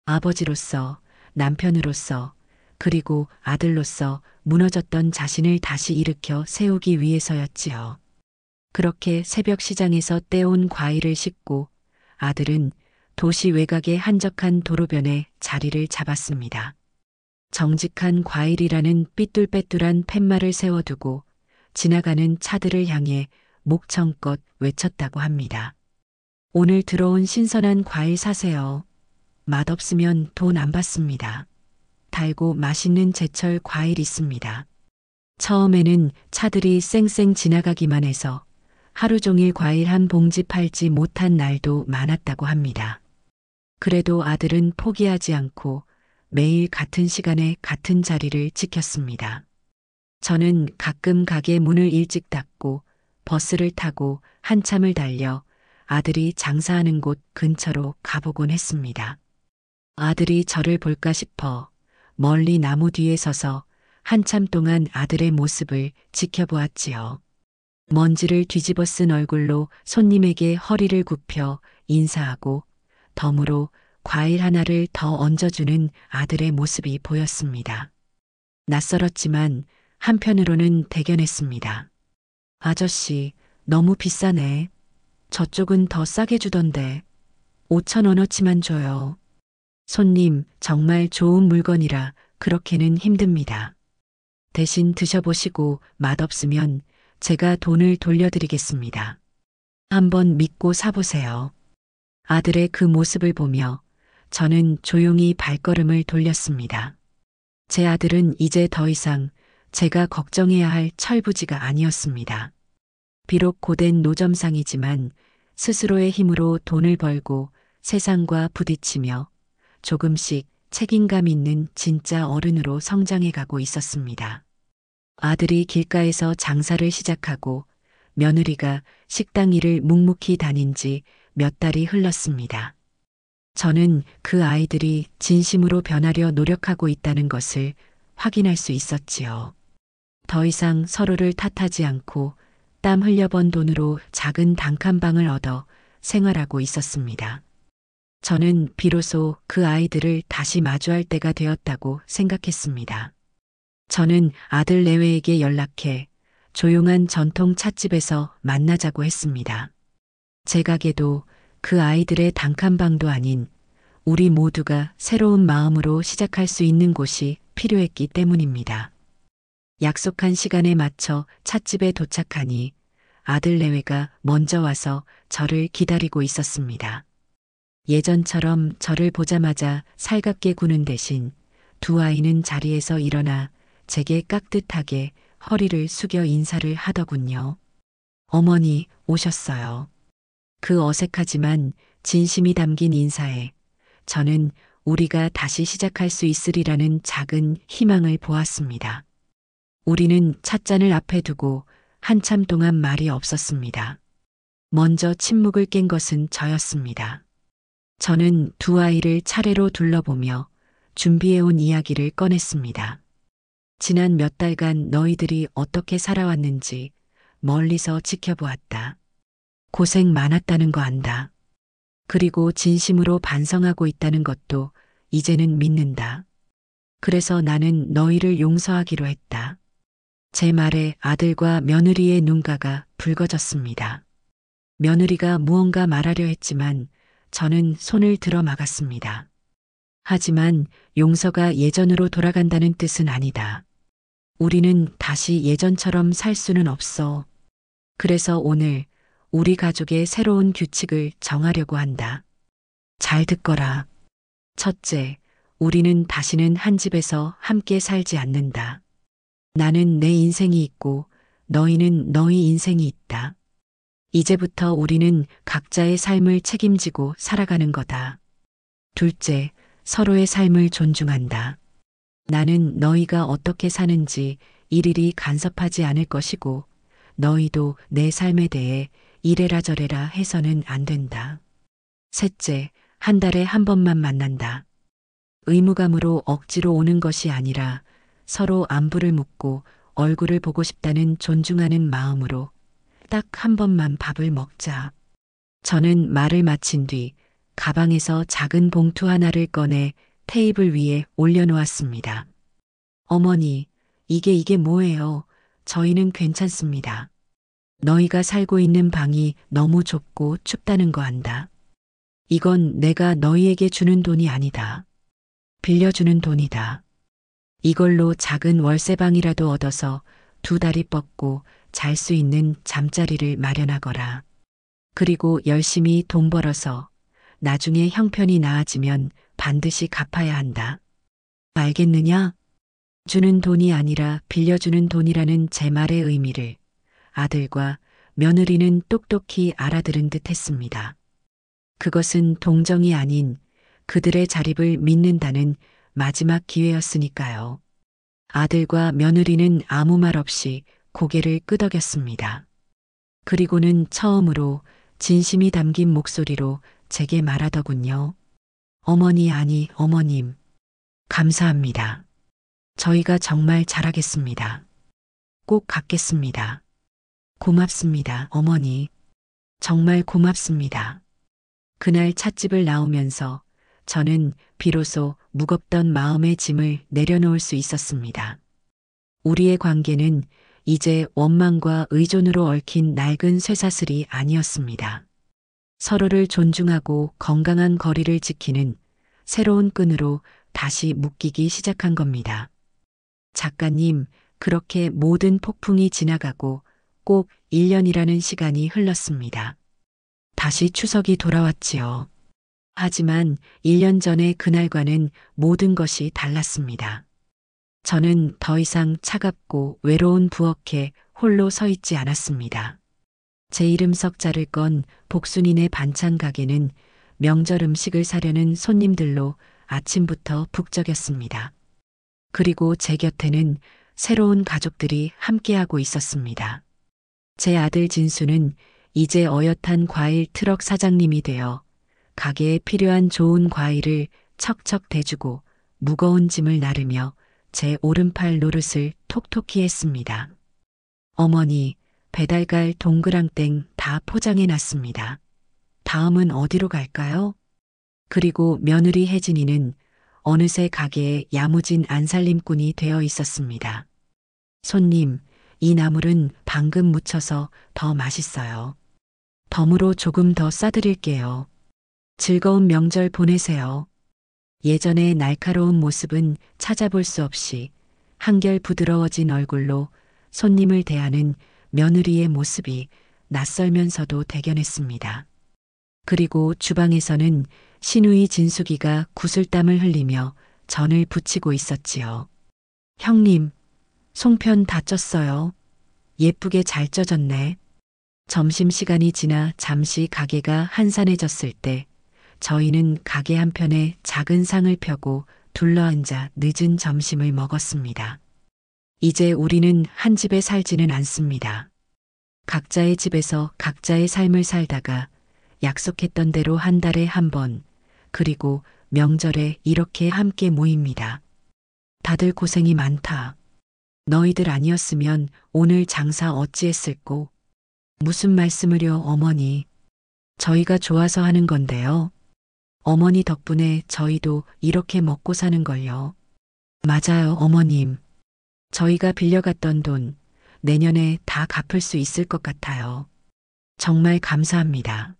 아버지로서, 남편으로서, 그리고 아들로서 무너졌던 자신을 다시 일으켜 세우기 위해서였지요. 그렇게 새벽 시장에서 떼온 과일을 싣고 아들은 도시 외곽의 한적한 도로변에 자리를 잡았습니다. 정직한 과일이라는 삐뚤빼뚤한 팻말을 세워두고 지나가는 차들을 향해 목청껏 외쳤다고 합니다. 오늘 들어온 신선한 과일 사세요. 맛없으면 돈 안 받습니다. 달고 맛있는 제철 과일 있습니다. 처음에는 차들이 쌩쌩 지나가기만 해서 하루 종일 과일 한 봉지 팔지 못한 날도 많았다고 합니다. 그래도 아들은 포기하지 않고 매일 같은 시간에 같은 자리를 지켰습니다. 저는 가끔 가게 문을 일찍 닫고 버스를 타고 한참을 달려 아들이 장사하는 곳 근처로 가보곤 했습니다. 아들이 저를 볼까 싶어 멀리 나무 뒤에 서서 한참 동안 아들의 모습을 지켜보았지요. 먼지를 뒤집어 쓴 얼굴로 손님에게 허리를 굽혀 인사하고 덤으로 과일 하나를 더 얹어주는 아들의 모습이 보였습니다. 낯설었지만 한편으로는 대견했습니다. 아저씨, 너무 비싸네. 저쪽은 더 싸게 주던데. 5,000원어치만 줘요. 손님, 정말 좋은 물건이라 그렇게는 힘듭니다. 대신 드셔보시고 맛없으면 제가 돈을 돌려드리겠습니다. 한번 믿고 사보세요. 아들의 그 모습을 보며 저는 조용히 발걸음을 돌렸습니다. 제 아들은 이제 더 이상 제가 걱정해야 할 철부지가 아니었습니다. 비록 고된 노점상이지만 스스로의 힘으로 돈을 벌고 세상과 부딪히며 조금씩 책임감 있는 진짜 어른으로 성장해 가고 있었습니다. 아들이 길가에서 장사를 시작하고 며느리가 식당 일을 묵묵히 다닌 지 몇 달이 흘렀습니다. 저는 그 아이들이 진심으로 변하려 노력하고 있다는 것을 확인할 수 있었지요. 더 이상 서로를 탓하지 않고 땀 흘려번 돈으로 작은 단칸방을 얻어 생활하고 있었습니다. 저는 비로소 그 아이들을 다시 마주할 때가 되었다고 생각했습니다. 저는 아들 내외에게 연락해 조용한 전통 찻집에서 만나자고 했습니다. 제 가게도 그 아이들의 단칸방도 아닌 우리 모두가 새로운 마음으로 시작할 수 있는 곳이 필요했기 때문입니다. 약속한 시간에 맞춰 찻집에 도착하니 아들 내외가 먼저 와서 저를 기다리고 있었습니다. 예전처럼 저를 보자마자 살갑게 구는 대신 두 아이는 자리에서 일어나 제게 깍듯하게 허리를 숙여 인사를 하더군요. 어머니 오셨어요. 그 어색하지만 진심이 담긴 인사에 저는 우리가 다시 시작할 수 있으리라는 작은 희망을 보았습니다. 우리는 찻잔을 앞에 두고 한참 동안 말이 없었습니다. 먼저 침묵을 깬 것은 저였습니다. 저는 두 아이를 차례로 둘러보며 준비해온 이야기를 꺼냈습니다. 지난 몇 달간 너희들이 어떻게 살아왔는지 멀리서 지켜보았다. 고생 많았다는 거 안다. 그리고 진심으로 반성하고 있다는 것도 이제는 믿는다. 그래서 나는 너희를 용서하기로 했다. 제 말에 아들과 며느리의 눈가가 붉어졌습니다. 며느리가 무언가 말하려 했지만 저는 손을 들어 막았습니다. 하지만 용서가 예전으로 돌아간다는 뜻은 아니다. 우리는 다시 예전처럼 살 수는 없어. 그래서 오늘 우리 가족의 새로운 규칙을 정하려고 한다. 잘 듣거라. 첫째, 우리는 다시는 한 집에서 함께 살지 않는다. 나는 내 인생이 있고 너희는 너희 인생이 있다. 이제부터 우리는 각자의 삶을 책임지고 살아가는 거다. 둘째, 서로의 삶을 존중한다. 나는 너희가 어떻게 사는지 일일이 간섭하지 않을 것이고 너희도 내 삶에 대해 이래라 저래라 해서는 안 된다. 셋째, 한 달에 한 번만 만난다. 의무감으로 억지로 오는 것이 아니라 서로 안부를 묻고 얼굴을 보고 싶다는 존중하는 마음으로 딱 한 번만 밥을 먹자. 저는 말을 마친 뒤 가방에서 작은 봉투 하나를 꺼내 테이블 위에 올려놓았습니다. 어머니, 이게 뭐예요? 저희는 괜찮습니다. 너희가 살고 있는 방이 너무 좁고 춥다는 거 안다. 이건 내가 너희에게 주는 돈이 아니다. 빌려주는 돈이다. 이걸로 작은 월세방이라도 얻어서 2달이 뻗고 잘 수 있는 잠자리를 마련하거라. 그리고 열심히 돈 벌어서 나중에 형편이 나아지면 반드시 갚아야 한다. 알겠느냐? 주는 돈이 아니라 빌려주는 돈이라는 제 말의 의미를 아들과 며느리는 똑똑히 알아들은 듯 했습니다. 그것은 동정이 아닌 그들의 자립을 믿는다는 마지막 기회였으니까요. 아들과 며느리는 아무 말 없이 고개를 끄덕였습니다. 그리고는 처음으로 진심이 담긴 목소리로 제게 말하더군요. 어머니 아니 어머님. 감사합니다. 저희가 정말 잘하겠습니다. 꼭 갚겠습니다. 고맙습니다, 어머니. 정말 고맙습니다. 그날 찻집을 나오면서 저는 비로소 무겁던 마음의 짐을 내려놓을 수 있었습니다. 우리의 관계는 이제 원망과 의존으로 얽힌 낡은 쇠사슬이 아니었습니다. 서로를 존중하고 건강한 거리를 지키는 새로운 끈으로 다시 묶이기 시작한 겁니다. 작가님, 그렇게 모든 폭풍이 지나가고 꼭 1년이라는 시간이 흘렀습니다. 다시 추석이 돌아왔지요. 하지만 1년 전의 그날과는 모든 것이 달랐습니다. 저는 더 이상 차갑고 외로운 부엌에 홀로 서 있지 않았습니다. 제 이름 석자를 건 복순이네 반찬 가게는 명절 음식을 사려는 손님들로 아침부터 북적였습니다. 그리고 제 곁에는 새로운 가족들이 함께하고 있었습니다. 제 아들 진수는 이제 어엿한 과일 트럭 사장님이 되어 가게에 필요한 좋은 과일을 척척 대주고 무거운 짐을 나르며 제 오른팔 노릇을 톡톡히 했습니다. 어머니, 배달갈 동그랑땡 다 포장해 놨습니다. 다음은 어디로 갈까요? 그리고 며느리 혜진이는 어느새 가게에 야무진 안살림꾼이 되어 있었습니다. 손님, 이 나물은 방금 무쳐서 더 맛있어요. 덤으로 조금 더 싸드릴게요. 즐거운 명절 보내세요. 예전의 날카로운 모습은 찾아볼 수 없이 한결 부드러워진 얼굴로 손님을 대하는 며느리의 모습이 낯설면서도 대견했습니다. 그리고 주방에서는 시누이 진숙이가 구슬땀을 흘리며 전을 부치고 있었지요. 형님, 송편 다 쪘어요. 예쁘게 잘 쪄졌네. 점심시간이 지나 잠시 가게가 한산해졌을 때 저희는 가게 한편에 작은 상을 펴고 둘러앉아 늦은 점심을 먹었습니다. 이제 우리는 한 집에 살지는 않습니다. 각자의 집에서 각자의 삶을 살다가 약속했던 대로 한 달에 한 번, 그리고 명절에 이렇게 함께 모입니다. 다들 고생이 많다. 너희들 아니었으면 오늘 장사 어찌했을꼬. 무슨 말씀을요, 어머니. 저희가 좋아서 하는 건데요. 어머니 덕분에 저희도 이렇게 먹고 사는 걸요. 맞아요, 어머님. 저희가 빌려갔던 돈 내년에 다 갚을 수 있을 것 같아요. 정말 감사합니다.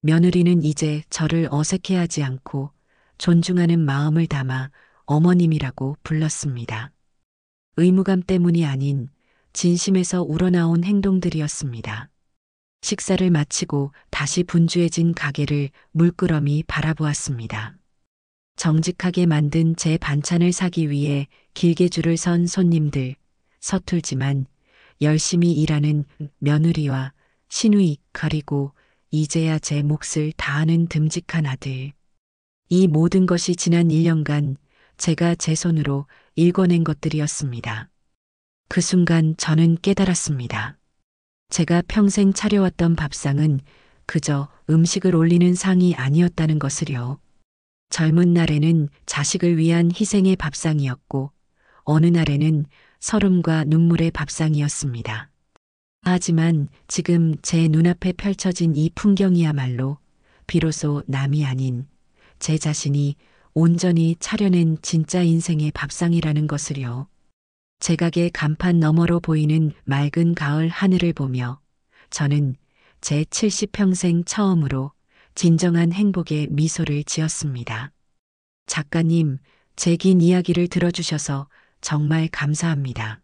며느리는 이제 저를 어색해하지 않고 존중하는 마음을 담아 어머님이라고 불렀습니다. 의무감 때문이 아닌 진심에서 우러나온 행동들이었습니다. 식사를 마치고 다시 분주해진 가게를 물끄러미 바라보았습니다. 정직하게 만든 제 반찬을 사기 위해 길게 줄을 선 손님들, 서툴지만 열심히 일하는 며느리와 시누이, 그리고 이제야 제 몫을 다하는 듬직한 아들. 이 모든 것이 지난 1년간 제가 제 손으로 일궈낸 것들이었습니다. 그 순간 저는 깨달았습니다. 제가 평생 차려왔던 밥상은 그저 음식을 올리는 상이 아니었다는 것을요. 젊은 날에는 자식을 위한 희생의 밥상이었고 어느 날에는 서름과 눈물의 밥상이었습니다. 하지만 지금 제 눈앞에 펼쳐진 이 풍경이야말로 비로소 남이 아닌 제 자신이 온전히 차려낸 진짜 인생의 밥상이라는 것을요. 제각의 간판 너머로 보이는 맑은 가을 하늘을 보며 저는 제 70평생 처음으로 진정한 행복의 미소를 지었습니다. 작가님, 제 긴 이야기를 들어주셔서 정말 감사합니다.